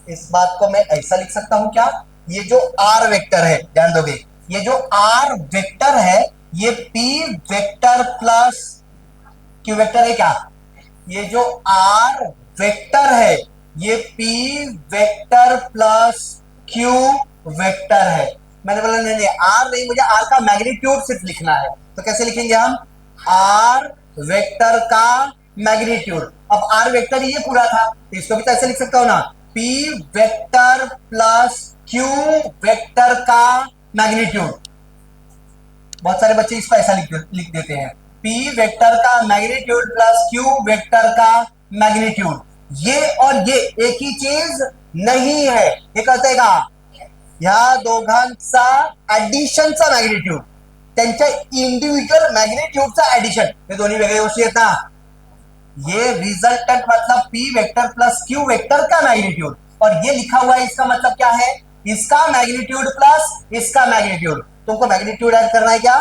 A: इस बात को मैं ऐसा लिख सकता हूं क्या, ये जो r वेक्टर है, ध्यान दोगे, ये जो r वेक्टर है ये p vector plus q vector है क्या? ये जो r वेक्टर है ये p vector plus q vector है। मैंने बोला नहीं नहीं r नहीं, मुझे r का मैग्नीट्यूड सिर्फ लिखना है, तो कैसे लिखेंगे हम? r वेक्टर का मैग्नीट्यूड। अब r वेक्टर ये पूरा था तो इसको भी तो ऐसे लिख सकता हूं ना, p vector plus q vector का मैग्नीट्यूड। बहुत सारे बच्चे इसको ऐसा लिख देते हैं, p वेक्टर का मैग्नीट्यूड प्लस q वेक्टर का मैग्नीट्यूड। ये और ये एक ही चीज नहीं है, हे कळतंय का? ह्या दोघांचा ऍडिशनचा मैग्नीट्यूड, त्यांच्या इंडिव्हिज्युअल मैग्नीट्यूडचा ऍडिशन, हे दोन्ही वेगळ्या गोष्टी आहेत ना। ये रिजल्टेंट मतलब p vector plus q vector का मैग्नीट्यूड, और ये लिखा हुआ है इसका मतलब क्या है? इसका मैग्नीट्यूड प्लस इसका मैग्नीट्यूड। तुमको मैग्नीट्यूड ऐड करना है क्या?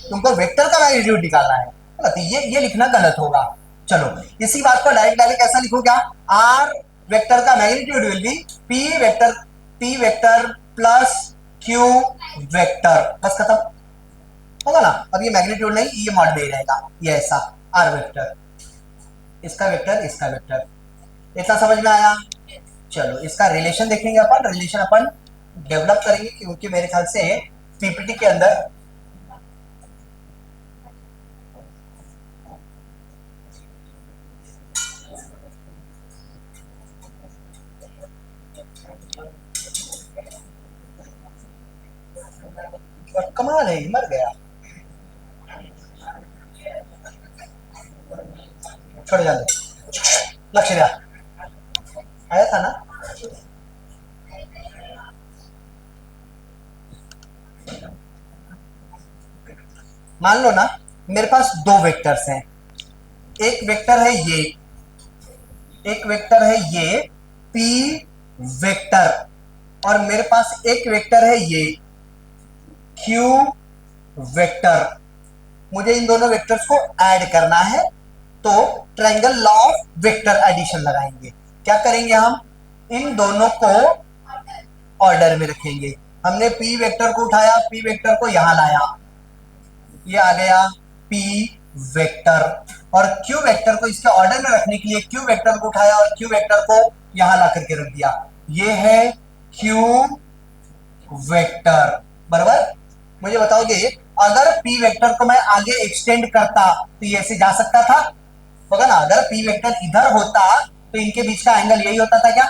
A: तुमको वेक्टर का मैग्नीट्यूड निकालना है, तो ये लिखना गलत होगा। चलो इसी बात को डायरेक्ट ऐसा लिखो क्या, r वेक्टर का magnitude will be p vector plus q vector, बस खत्म। होगा ना। अब ये मैग्नीट्यूड नहीं, ये मॉड में ही रहेगा, ये ऐसा आर वेक्टर, इसका वेक्टर, इसका वेक्टर। इतना समझ में आया। चलो इसका रिलेशन देखेंगे अपन, रिलेशन अपन डेवलप करेंगे क्योंकि मेरे ख्याल से पीपीटी के अंदर कमाल है, मर गया, छोड़ जाने, लक्ष्य दिया आया था ना। मान लो ना मेरे पास दो वेक्टर्स हैं, एक वेक्टर है ये, एक वेक्टर है ये पी वेक्टर, और मेरे पास एक वेक्टर है ये क्यू वेक्टर। मुझे इन दोनों वेक्टर्स को ऐड करना है, तो triangle law of vector addition लगाएंगे। क्या करेंगे हम, इन दोनों को ऑर्डर में रखेंगे। हमने पी वेक्टर को उठाया, पी वेक्टर को यहां लाया, ये आ गया पी वेक्टर, और क्यू वेक्टर को इसके ऑर्डर में रखने के लिए क्यू वेक्टर को उठाया और क्यू वेक्टर को यहां ला करके रख दिया, ये है क्यू वेक्टर। बराबर। मुझे बताओगे अगर पी वेक्टर को मैं आगे एक्सटेंड करता तो ये ऐसे जा सकता था, होगा ना। अगर पी वेक्टर इधर होता तो इनके बीच का एंगल यही होता था क्या,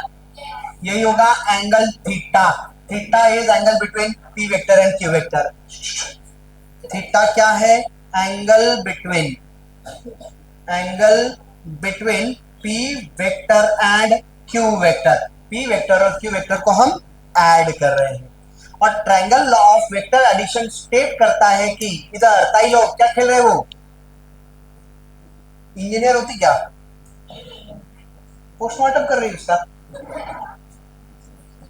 A: यही होगा angle theta. Theta is angle between P vector and Q vector. Theta क्या है, angle between, angle between P vector and Q vector. P vector और क्यू वेक्टर को हम ऐड कर रहे हैं, और triangle law of vector addition state करता है कि इधर ताई लोग क्या खेल रहे हो, इंजीनियर होती क्या, पोस्टमार्टम कर रही है उसका।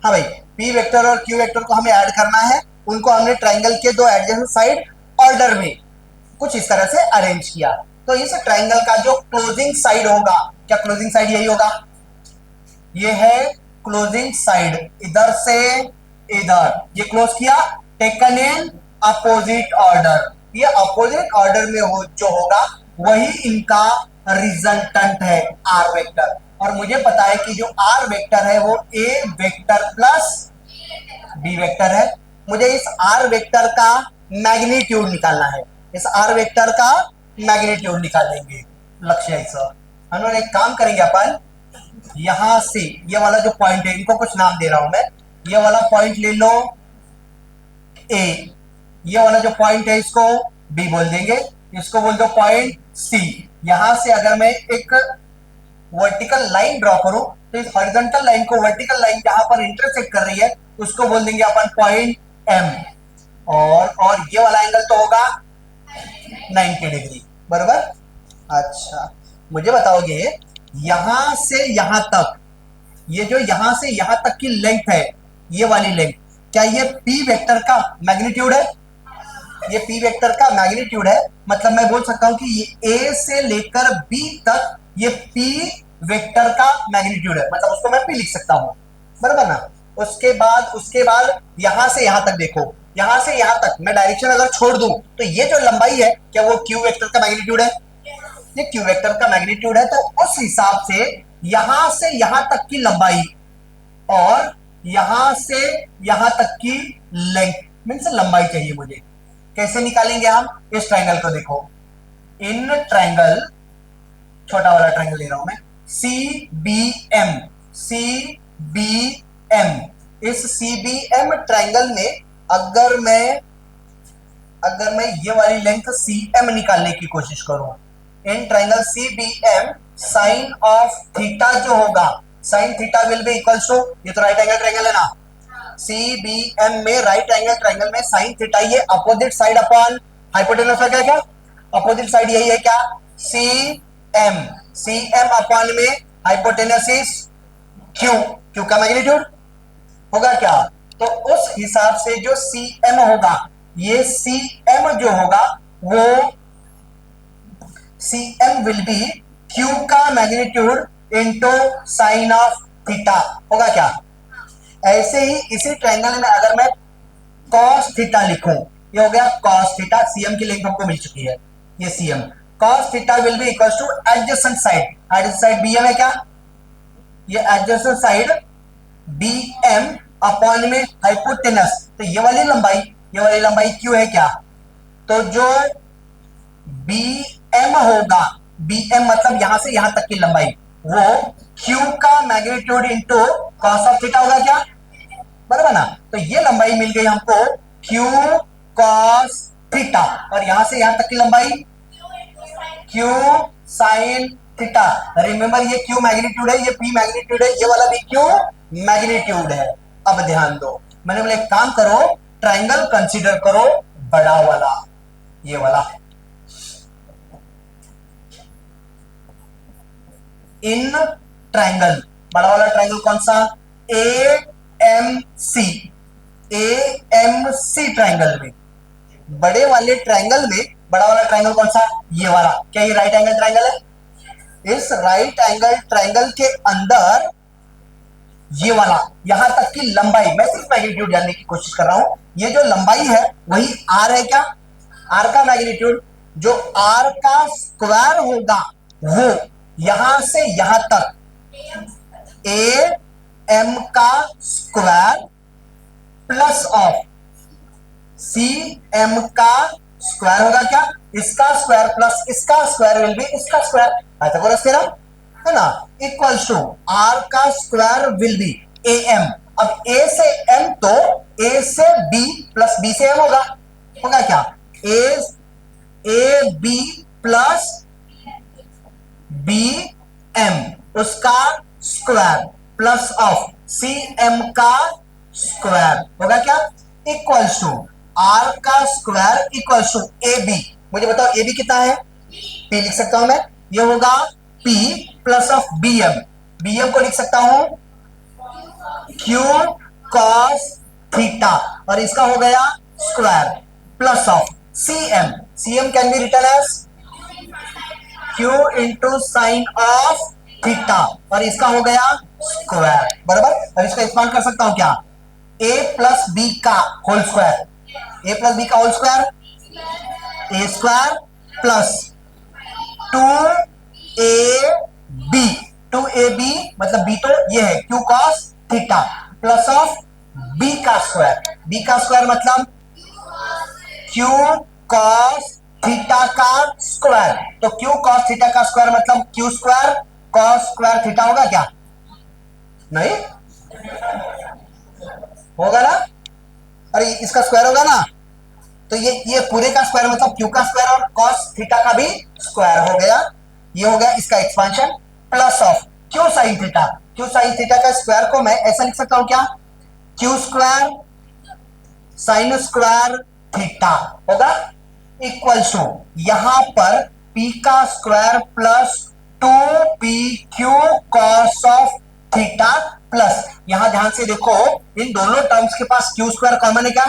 A: हाँ भाई, पी वेक्टर और क्यू वेक्टर को हमें ऐड करना है, उनको हमने ट्रायंगल के दो एडजेसेंट साइड ऑर्डर में कुछ इस तरह से अरेंज किया। तो इस ट्रायंगल का जो क्लोजिंग साइड होगा, क्या क्लोजिंग साइड यही होगा, ये है क्लोजिंग साइड, इधर से इधर ये क्लोज किया, टेकन इन अपोजिट ऑर्डर। ये अपोजिट ऑर्डर में हो जो होगा वही इनका रिजल्टेंट है आर वेक्टर। और मुझे पता है कि जो आर वेक्टर है वो ए वेक्टर प्लस बी वेक्टर है। मुझे इस आर वेक्टर का मैग्नीट्यूड निकालना है, इस आर वेक्टर का मैग्नीट्यूड निकालेंगे। लक्ष्य है सर, हम लोग एक काम करेंगे अपन, यहां से ये वाला जो पॉइंट है, इनको कुछ नाम दे रहा हूं मैं, ये वाला पॉइंट ले लो ए, ये वाला जो पॉइंट है इसको बी बोल देंगे, इसको बोल दो पॉइंट सी। यहां से अगर मैं एक वर्टिकल लाइन ड्रॉ करूं तो इस हॉरिजॉन्टल लाइन को वर्टिकल लाइन जहां पर इंटरसेक्ट कर रही है उसको बोल देंगे अपन पॉइंट एम, और ये वाला एंगल तो होगा 90 डिग्री। बराबर। अच्छा मुझे बताओगे यहां से यहां तक, ये जो यहां से यहां तक की लेंथ है, ये वाली लेंथ, क्या ये पी वेक्टर का मैग्नीट्यूड है, ये पी वेक्टर का मैग्नीट्यूड है। मतलब मैं बोल सकता हूं कि ये ए से लेकर बी तक ये पी वेक्टर का मैग्नीट्यूड है, मतलब उसको मैं पी लिख सकता हूं। बराबर ना। उसके बाद यहां से यहां तक देखो, यहां से यहां तक मैं डायरेक्शन अगर छोड़ दूं तो ये जो लंबाई है क्या वो क्यू वेक्टर का मैग्नीट्यूड है, ये क्यू वेक्टर का मैग्नीट्यूड है। तो उस हिसाब से यहां से यहां तक की लंबाई और यहां से यहां तक की लेंथ मींस लंबाई चाहिए मुझे। कैसे निकालेंगे हम, इस ट्रायंगल को देखो, इन ट्रायंगल, छोटा वाला ट्रायंगल ले रहा हूं मैं, C B M, C B M. इस सी बी एम ट्रायंगल में अगर मैं ये वाली लेंथ सी एम निकालने की कोशिश करूं, in triangle C B M sine of theta जो होगा, sine theta will be equals to, ये तो राइट एंगल ट्रायंगल है ना, सी बी एम में राइट एंगल ट्रायंगल में साइन थीटा ये अपोजिट साइड अपॉन हाइपोटेनस है, क्या अपोजिट साइड यही है क्या, C M, C M upon में हाइपोटेनस इज क्यू, क्यू का मैग्नीट्यूड होगा क्या। तो उस हिसाब से जो सी एम होगा, ये सी एम जो होगा वो C M will be Q का magnitude into sine of theta होगा क्या। ऐसे ही इसी ट्रायंगल में अगर मैं cos थीटा लिखूं, ये हो गया cos थीटा, सीएम की लेंथ हमको मिल चुकी है, ये CM. cos theta will be equal to adjacent side, adjacent side BM है क्या, ये एडजेसेंट साइड बीएम अपॉन में हाइपोटेनस, तो ये वाली लंबाई क्यू है क्या, तो जो bm होगा, bm मतलब यहां से यहां तक की लंबाई, वो q का magnitude into cos of theta होगा क्या, बराबर ना। तो ये लंबाई मिल गई हमको q cos थीटा, और यहां से यहां तक की लंबाई q sin थीटा। रिमेंबर ये q मैग्नीट्यूड है, ये p मैग्नीट्यूड है, ये वाला भी q मैग्नीट्यूड है। अब ध्यान दो, मैंने बोला एक काम करो, ट्राइंगल कंसीडर करो, बड़ा वाला, ये वाला, इन ट्राइंगल, बड़ा वाला ट्राइंगल कौन सा, AMC, AMC ट्राइंगल में, बड़े वाले ट्राइंगल में बड़ा वाला ट्राइंगल कौन सा, ये वाला, क्या ये राइट एंगल ट्राइंगल है, इस राइट एंगल ट्राइंगल के अंदर ये वाला यहां तक की लंबाई, मैं सिर्फ मैग्नीट्यूड जानने की कोशिश कर रहा हूं, ये जो लंबाई है वही r है क्या, r का मैग्नीट्यूड, जो r का स्क्वायर होगा वो यहां से यहां तक a m का square plus of C M का स्क्वायर होगा क्या, इसका स्क्वायर प्लस इसका स्क्वायर विल बी इसका स्क्वायर, पाइथागोरस थ्योरम है ना, इक्वल्स टू आर का square will be A M. अब ए से एम तो ए से बी प्लस बी से एम होगा क्या, A B plus B M उसका square plus of C M का स्क्वायर होगा क्या, इक्वल्स टू आर का square equals to A B. मुझे बताओ ए बी कितना है, पी लिख सकता हूं मैं, ये होगा P plus of B M, B M को लिख सकता हूं क्यू कॉस थीटा, और इसका हो गया square plus of C M can be written as Q into sine of theta, और इसका हो गया स्क्वायर, बराबर। और इसका एक्सपांड कर सकता हूं क्या, a प्लस बी का होल स्क्वायर, ए प्लस बी का होल स्क्वायर, ए स्क्वायर प्लस 2ab, 2ab मतलब b तो ये है q cos theta plus of b का स्क्वायर मतलब q cos थीटा का स्क्वायर, तो q cos थीटा का स्क्वायर मतलब q square cos square theta होगा क्या, नहीं होगा ना, अरे इसका स्क्वायर होगा ना, तो ये पूरे का स्क्वायर मतलब q का स्क्वायर और cos थीटा का भी स्क्वायर हो गया, ये हो गया इसका expansion plus of q sin theta, q sin theta का स्क्वायर को मैं ऐसा लिख सकता हूं क्या, q square sin square theta होगा इक्वल्स टू यहां पर p का square plus 2pq cos of theta plus, यहां ध्यान से देखो इन दोनों टर्म्स के पास q स्क्वायर कॉमन है क्या,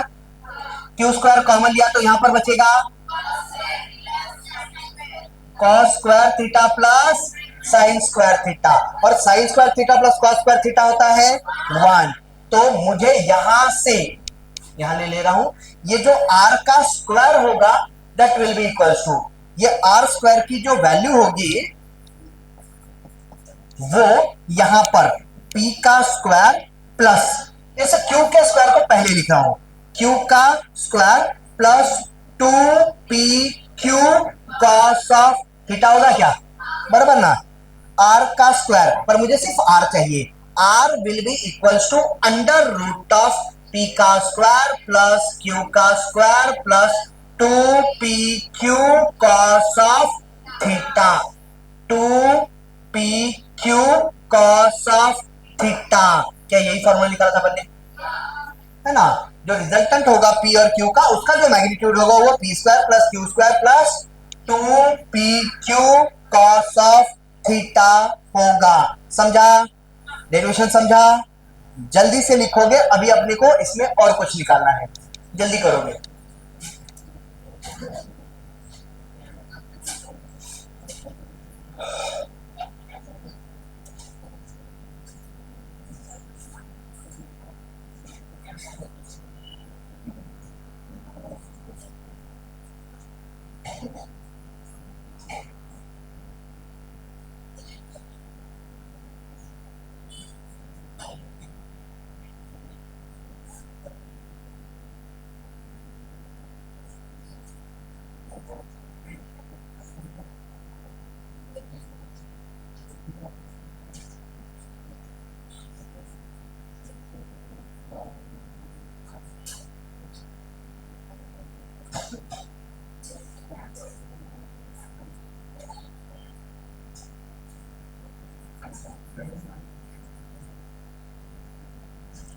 A: q स्क्वायर कॉमन लिया तो यहां पर बचेगा cos square theta plus sin square theta, और sin square theta plus cos square theta होता है 1, तो मुझे यहां से यहां ले रहा हूं, ये जो r का स्क्वायर होगा that will be equals to, ये r स्क्वायर की जो वैल्यू होगी वो यहां पर p का स्क्वायर प्लस, जैसे q के स्क्वायर को पहले लिख रहा हूं, q का square plus 2pq cos of theta होगा क्या, बराबर ना, r का स्क्वायर, पर मुझे सिर्फ r चाहिए, r will be equals to under root of p का स्क्वायर प्लस q का square plus 2pq cos of theta, 2pq cos of theta, क्या यही फॉर्मूला निकाला था बनने, है ना, जो रिजल्टेंट होगा p और q का उसका जो मैग्नीट्यूड होगा वो p square plus q square plus 2pq cos of theta होगा, समझा, डेरिवेशन समझा, जल्दी से लिखोगे, अभी अपने को इसमें और कुछ निकालना है, जल्दी करोगे।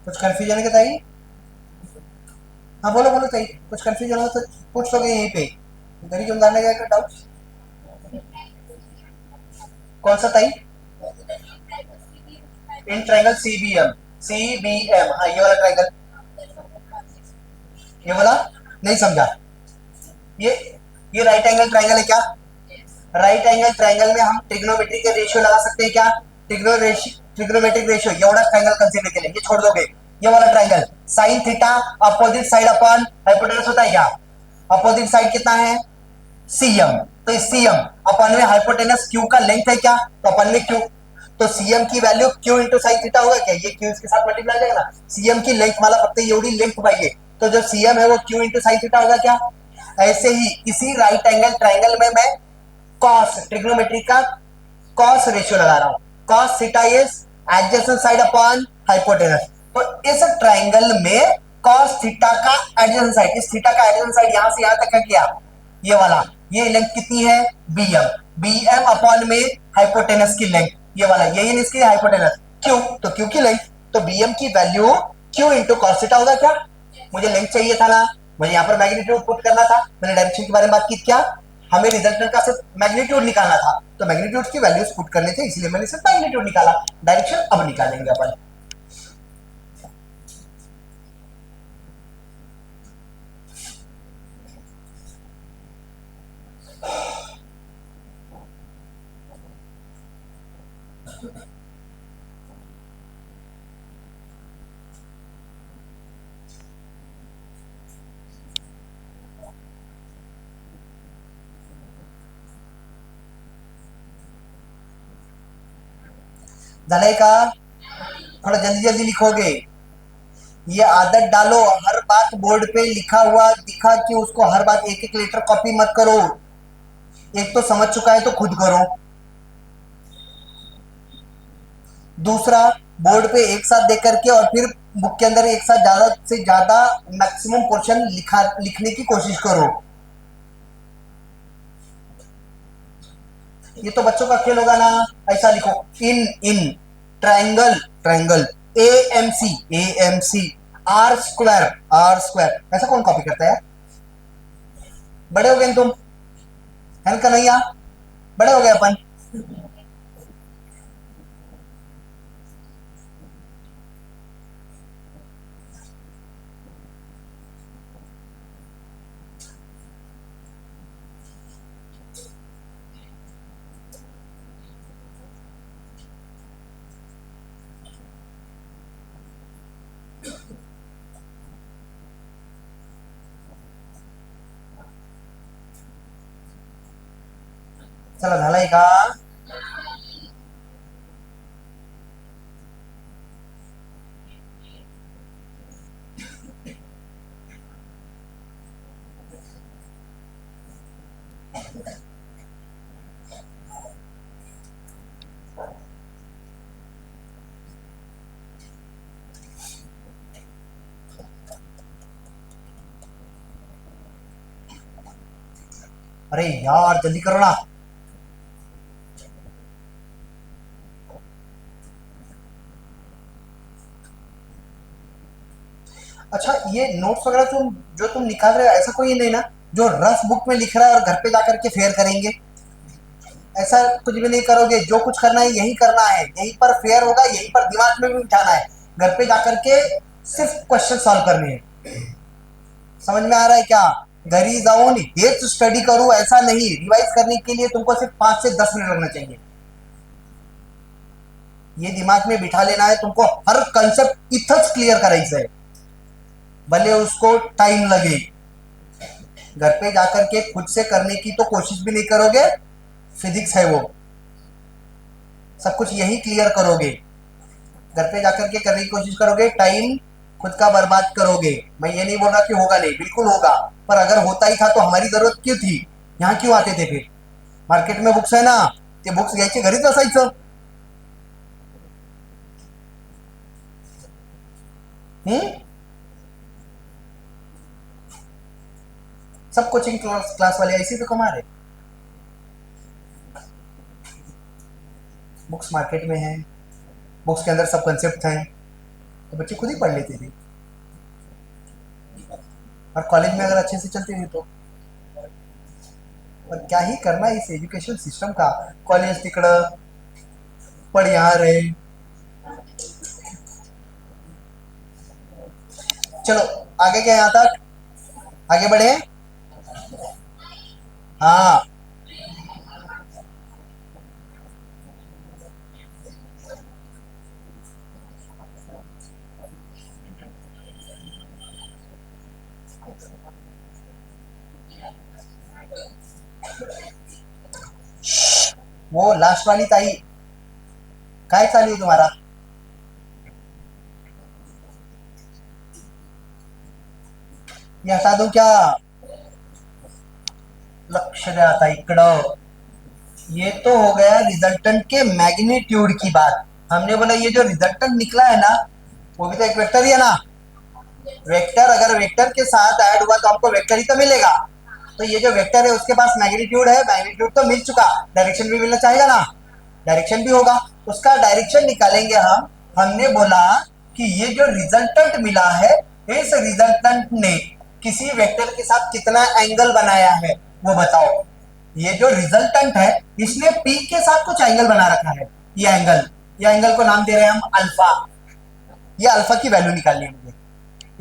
A: कुछ कंफ्यूजन है क्या ताई? हाँ बोलो बोलो ताई, कुछ कंफ्यूजन हो तो पूछ लोगे यहीं पे। गरी क्यों डालने गया डाउट? कौन सा ताई? In triangle CBM. सीबीएम, हाँ ये वाला ट्रायंगल। ये वाला नहीं समझा। ये ये राइट एंगल ट्रायंगल है क्या? राइट एंगल ट्रायंगल में हम ट्रिग्नोमेट्री के रेशियो लगा सकते हैं क्या? ट्रिग्नोमेट्रिक रेशियो, ये वाला ट्रायंगल कंसीडर करें, ये छोड़ दोगे। ये वाला triangle sine theta opposite side upon hypotenuse होता है क्या? अपोजिट साइड कितना है? सीएम। तो इस सीएम अपन में हाइपोटेनस क्यू का लेंथ है क्या? तो अपन में क्यू, तो सीएम की value Q into sine theta होगा क्या? ये क्यू इसके साथ मल्टीप्लाई हो जाएगा ना। सीएम की लेंथ वाला फक्त एवढी लेंथ पाहिजे, तो जो सीएम है वो क्यू इंटू साइन थीटा होगा क्या? ऐसे ही इसी राइट एंगल ट्रायंगल में मैं कॉस ट्रिग्नोमेट्री का कॉस रेशियो लगा रहा हूं। Cos theta is adjacent side upon hypotenuse. तो इस ट्रायंगल में कॉस थीटा का एडजेसेंट साइड, इस थीटा का एडजेसेंट साइड यहां से यहां तक का किया, ये वाला, ये लेंथ कितनी है? बीएम। बीएम अपॉन में हाइपोटेनस की लेंथ, ये वाला, यही इसकी हाइपोटेनस क्यू, तो क्यू की लेंथ, तो बीएम की value Q into cos theta होगा क्या? मुझे लेंथ चाहिए था ना, मुझे यहाँ पर मैग्नीट्यूड पुट करना था, मैंने डायरेक्शन के बारे में बात की क्या? हमें रिजल्टेंट का सिर्फ मैग्नीट्यूड निकालना था, तो मैग्नीट्यूड की वैल्यूज पुट करने थे, इसलिए मैंने सिर्फ मैग्नीट्यूड निकाला। डायरेक्शन अब निकालेंगे अपन। झालंय का? थोड़ा जल्दी जल्दी लिखोगे। ये आदत डालो, हर बात बोर्ड पे लिखा हुआ दिखा कि उसको हर बात एक एक लेटर कॉपी मत करो। एक तो समझ चुका है तो खुद करो। दूसरा, बोर्ड पे एक साथ देख करके और फिर बुक के अंदर एक साथ ज्यादा से ज्यादा मैक्सिमम पोर्शन लिखने की कोशिश करो। ये तो बच्चों का खेल होगा ना। ऐसा लिखो, in in triangle triangle A M C, A M C R square, R square, ऐसा कौन कॉपी करता है? बड़े हो गए तुम, है ना कन्हैया? बड़े हो गए अपन। चला झालाय का? अरे यार जल्दी करो ना। अच्छा, ये नोट्स वगैरह तुम निकाल रहे हो, ऐसा कोई नहीं ना जो रफ बुक में लिख रहा है और घर पे जाकर के फेयर करेंगे? ऐसा कुछ भी नहीं करोगे, जो कुछ करना है यही करना है, यहीं पर फेयर होगा, यहीं पर दिमाग में भी बिठाना है। घर पे जाकर के सिर्फ क्वेश्चन सॉल्व करने हैं। समझ में आ रहा है क्या? घरी जाऊन हेच स्टडी करूं ऐसा नहीं, रिवाइज करने के लिए तुमको सिर्फ 5 से 10 मिनट लगना चाहिए। ये दिमाग में बिठा लेना है तुमको, हर कंसेप्ट इथच क्लियर करायचं है, भले उसको टाइम लगे। घर पे जाकर के खुद से करने की तो कोशिश भी नहीं करोगे, फिजिक्स है वो, सब कुछ यही क्लियर करोगे। घर पे जाकर के करने की कोशिश करोगे, टाइम खुद का बर्बाद करोगे। मैं ये नहीं बोल रहा कि होगा नहीं, बिल्कुल होगा, पर अगर होता ही था तो हमारी जरूरत क्यों थी? यहाँ क्यों आते थे फिर? मार्केट में बुक्स है ना, ते बुक्स घ्यायचे, घरीच असायचं। हम्म, सब कोचिंग क्लास वाले ऐसे तो कमा रहे। बुक्स मार्केट में हैं, बुक्स के अंदर सब कंसेप्ट हैं, तो बच्चे खुद ही पढ़ लेते थे, और कॉलेज में अगर अच्छे से चलते थे तो। और क्या ही करना इस एजुकेशन सिस्टम का, कॉलेज तिकडं, पढ़ यहाँ रहे। चलो आगे क्या, यहाँ तक आगे बढ़े। हाँ, वो लास्ट वाली ताई काय चालू है तुम्हारा? ये हटा दूं क्या? लक्ष द्या आता इकडं। ये तो हो गया रिजल्टेंट के मैग्नीट्यूड की बात। हमने बोला ये जो रिजल्टेंट निकला है ना, वो भी तो एक वेक्टर ही है ना। वेक्टर अगर वेक्टर के साथ ऐड हुआ तो हमको वेक्टर ही तो मिलेगा। तो ये जो वेक्टर है उसके पास मैग्नीट्यूड है, मैग्नीट्यूड तो मिल चुका, डायरेक्शन भी मिलना चाहेगा ना, डायरेक्शन भी होगा, उसका डायरेक्शन निकालेंगे हम। हमने बोला कि ये जो रिजल्टेंट मिला है, इस रिजल्टेंट ने किसी वेक्टर के साथ कितना एंगल बनाया है वो बताओ। ये जो रिजल्टेंट है इसने पी के साथ कुछ एंगल बना रखा है, ये एंगल को नाम दे रहे हैं हम अल्फा। ये अल्फा की वैल्यू निकालनी है मुझे।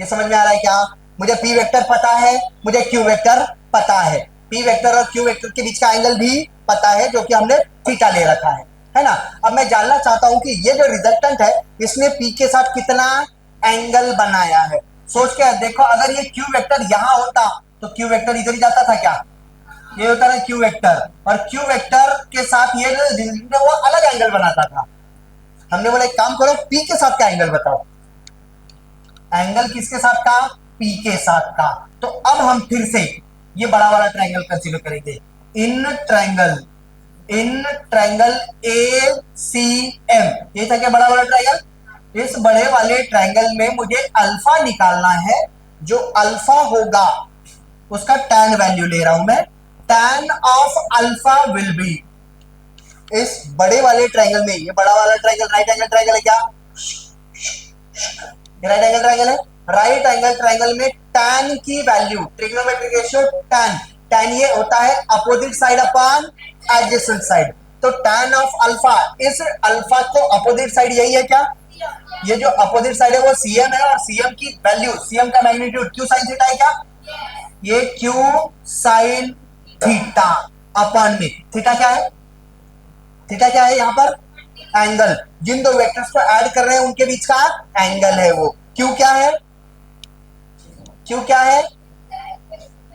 A: ये समझ में आ रहा है क्या? मुझे पी वेक्टर पता है, मुझे क्यू वेक्टर पता है, पी वेक्टर और क्यू वेक्टर के बीच का एंगल भी पता है जो कि हमने थीटा ले रखा है ना। अब मैं जानना चाहता हूं कि ये जो रिजल्टेंट है इसने पी के साथ कितना एंगल बनाया है। सोच के देखो, अगर ये क्यू वेक्टर यहां होता तो क्यू वेक्टर इधर ही जाता था क्या? ये होता ना क्यू वेक्टर, और क्यू वेक्टर के साथ ये वो अलग एंगल बनाता था। हमने बोला एक काम करो, पी के साथ का एंगल बताओ। एंगल किसके साथ का? पी के साथ का। तो अब हम फिर से ये बड़ा वाला ट्रायंगल कंसीडर करेंगे। In triangle A C M, ये था क्या बड़ा वाला ट्रायंगल? इस बड़े वाले ट्रायंगल में मुझे अल्फा निकालना है। जो अल्फा होगा उसका टैन वैल्यू ले रहा हूं मैं। Tan of alpha will be, इस बड़े वाले ट्रायंगल में, ये बड़ा वाला ट्रायंगल राइट एंगल ट्रायंगल है क्या? राइट एंगल ट्रायंगल है। राइट एंगल ट्रायंगल में tan की वैल्यू, ट्रिग्नोमेट्रिक रेशियो tan ये होता है opposite side upon adjacent side. तो tan ऑफ अल्फा, इस अल्फा को अपोजिट साइड यही है क्या? ये जो अपोजिट साइड है वो cm है, और cm की वैल्यू, cm का मैग्नीट्यूड q sin थीटा है क्या? ये q sin थीटा अपॉन में, थीटा क्या है? थीटा क्या है यहाँ पर? एंगल। जिन दो वेक्टर्स को ऐड कर रहे हैं उनके बीच का एंगल है वो। क्यू क्या है? क्यू क्या है?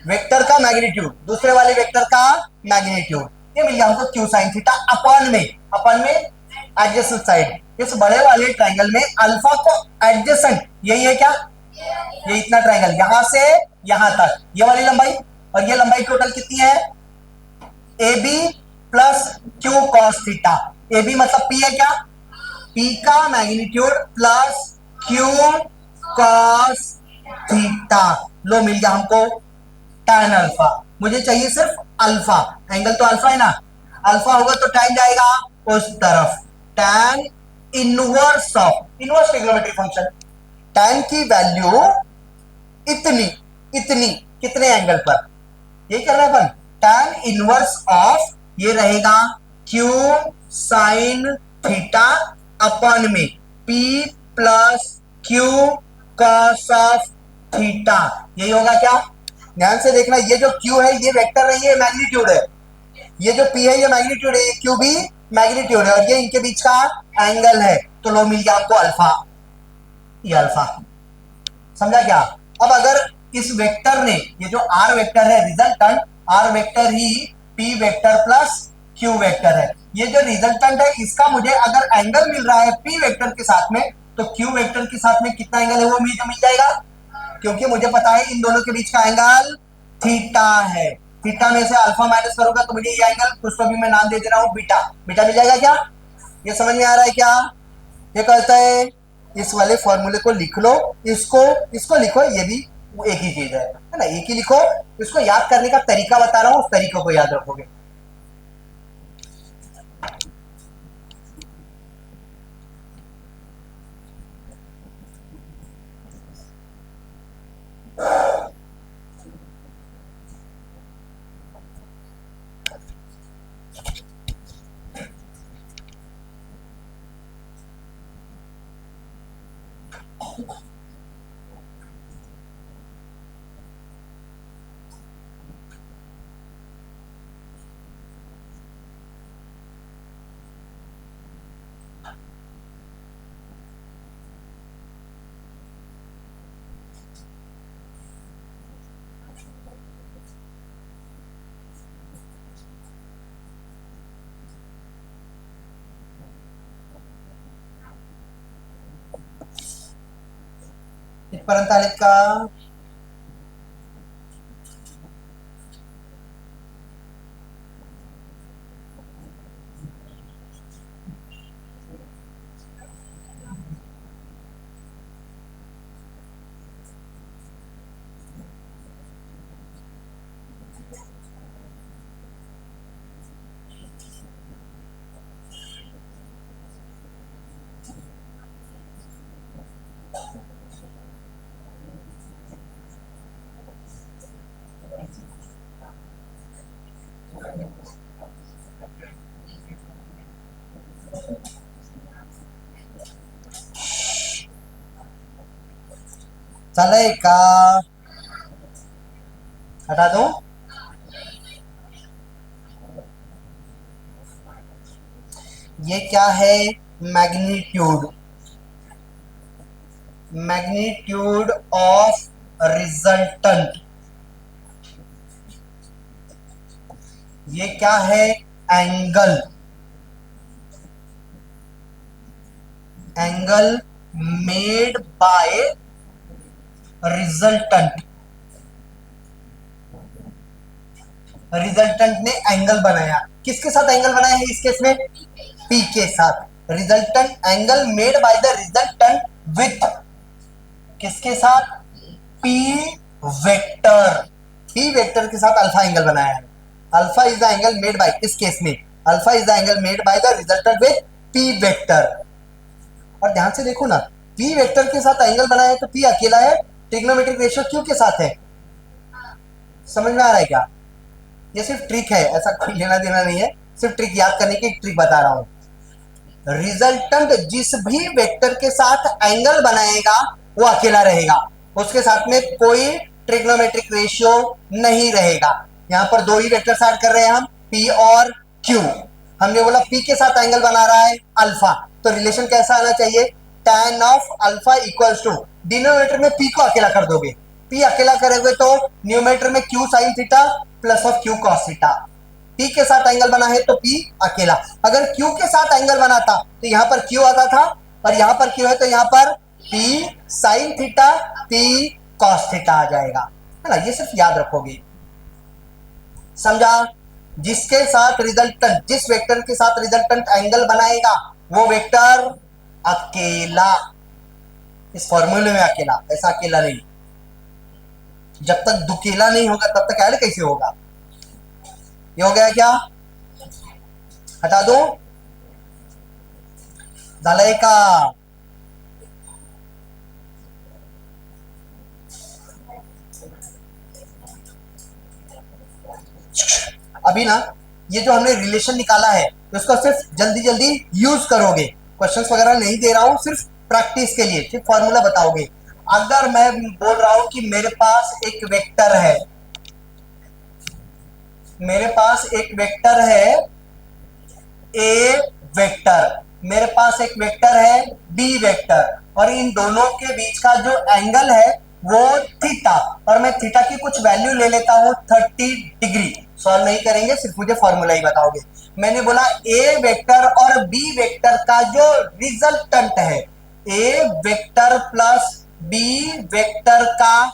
A: वेक्टर का मैग्नीट्यूड, दूसरे वाले वेक्टर का मैग्नीट्यूड। ये मिल गया हमको क्यू साइन थीटा अपॉन में एडजेसेंट साइड। इस बड़े वाले ट्रायंगल में अल्फा को एडजेसेंट, यही है क्या? ये इतना ट्रायंगल यहां से यहां तक, ये वाली लंबाई, और ये लंबाई टोटल कितनी है? A B plus Q cos theta. A B मतलब पी है क्या? पी का magnitude plus Q cos theta. लो मिल गया हमको tan अल्फा। मुझे चाहिए सिर्फ अल्फा, एंगल तो अल्फा है ना, अल्फा होगा तो tan जाएगा उस तरफ। tan inverse of, inverse trigonometric function, tan की वैल्यू इतनी इतनी कितने एंगल पर, ये कर रहे हैं अपन। tan इनवर्स ऑफ ये रहेगा q sin थीटा अपॉन में p plus q cos of theta, यही होगा क्या? ध्यान से देखना, ये जो q है ये वेक्टर नहीं है, मैग्नीट्यूड है। ये जो p है ये मैग्नीट्यूड है, ये q भी मैग्नीट्यूड है, और ये इनके बीच का एंगल है। तो लो मिल गया आपको अल्फा, ये अल्फा। समझा क्या? अब अगर इस वेक्टर ने, ये जो r वेक्टर है रिजल्टेंट, r वेक्टर ही p vector plus q vector है। ये जो रिजल्टेंट है इसका मुझे अगर एंगल मिल रहा है p वेक्टर के साथ में, तो q वेक्टर के साथ में कितना एंगल है वो मुझे मिल जाएगा, क्योंकि मुझे पता है इन दोनों के बीच का एंगल थीटा है। थीटा में से अल्फा माइनस करूंगा तो मुझे ये एंगल, उसको भी मैं नाम दे दे रहा हूं बीटा, बीटा मिल जाएगा क्या? ये समझ में आ रहा है क्या? ये कहता है इस वाले फॉर्मूले को लिख लो, इसको इसको लिखो, ये भी एक ही चीज है ना, एक ही लिखो। इसको याद करने का तरीका बता रहा हूं, उस तरीके को याद रखोगे। इथपर्यंत आलेत का? चालय का? हटा दो। ये क्या है? Magnitude, magnitude of resultant. ये क्या है? Angle, angle made by resultant. Resultant ने एंगल बनाया, किसके साथ एंगल बनाया है इस केस में? पी के साथ। Resultant angle made by the resultant with किसके साथ? P vector. पी वेक्टर के साथ अल्फा एंगल बनाया है। Alpha is the angle made by, इस केस में alpha is the angle made by the resultant with P vector. और ध्यान से देखो ना, पी वेक्टर के साथ एंगल बनाया है तो पी अकेला है, ट्रिग्नोमेट्रिक रेशियो क्यू के साथ है। समझ में आ रहा है क्या? ये सिर्फ ट्रिक है, ऐसा कोई लेना देना नहीं है, सिर्फ ट्रिक याद करने की ट्रिक बता रहा हूं। रिजल्टेंट जिस भी वेक्टर के साथ एंगल बनाएगा वो अकेला रहेगा, उसके साथ में कोई ट्रिग्नोमेट्रिक रेशियो नहीं रहेगा। यहां पर दो ही वेक्टर ऐड कर रहे हैं हम, पी और क्यू। हमने बोला पी के साथ एंगल बना रहा है अल्फा, तो रिलेशन कैसा आना चाहिए? tan of alpha equals to, denominator में पी को अकेला कर दोगे, पी अकेला करोगे तो न्यूमेरेटर में Q sine theta plus of Q cos theta. P के साथ एंगल बना है तो पी अकेला, अगर क्यू के साथ एंगल बनाता तो यहां पर क्यू आता था, और यहां पर क्यू है तो यहां पर P sine theta P cos theta आ जाएगा, है ना? ये सिर्फ याद रखोगे, समझा? जिसके साथ रिजल्टेंट, जिस वेक्टर के साथ रिजल्टेंट एंगल बनाएगा वो वेक्टर अकेला, इस फॉर्मूले में अकेला, ऐसा अकेला नहीं। जब तक दुकेला नहीं होगा तब तक ऐड कैसे होगा? ये हो गया क्या? हटा दो। झालंय का? अभी ना ये जो हमने रिलेशन निकाला है उसको सिर्फ जल्दी जल्दी यूज करोगे, क्वेश्चंस वगैरह नहीं दे रहा हूं, सिर्फ प्रैक्टिस के लिए, सिर्फ फॉर्मूला बताओगे। अगर मैं बोल रहा हूं कि मेरे पास एक वेक्टर है, मेरे पास एक वेक्टर है ए वेक्टर, मेरे पास एक वेक्टर है बी वेक्टर, और इन दोनों के बीच का जो एंगल है वो थीटा, और मैं थीटा की कुछ वैल्यू ले लेता हूं 30 डिग्री। सॉल्व नहीं करेंगे, सिर्फ मुझे फॉर्मूला ही बताओगे। मैंने बोला ए वेक्टर और बी वेक्टर का जो रिजल्टेंट है, ए वेक्टर प्लस बी वेक्टर का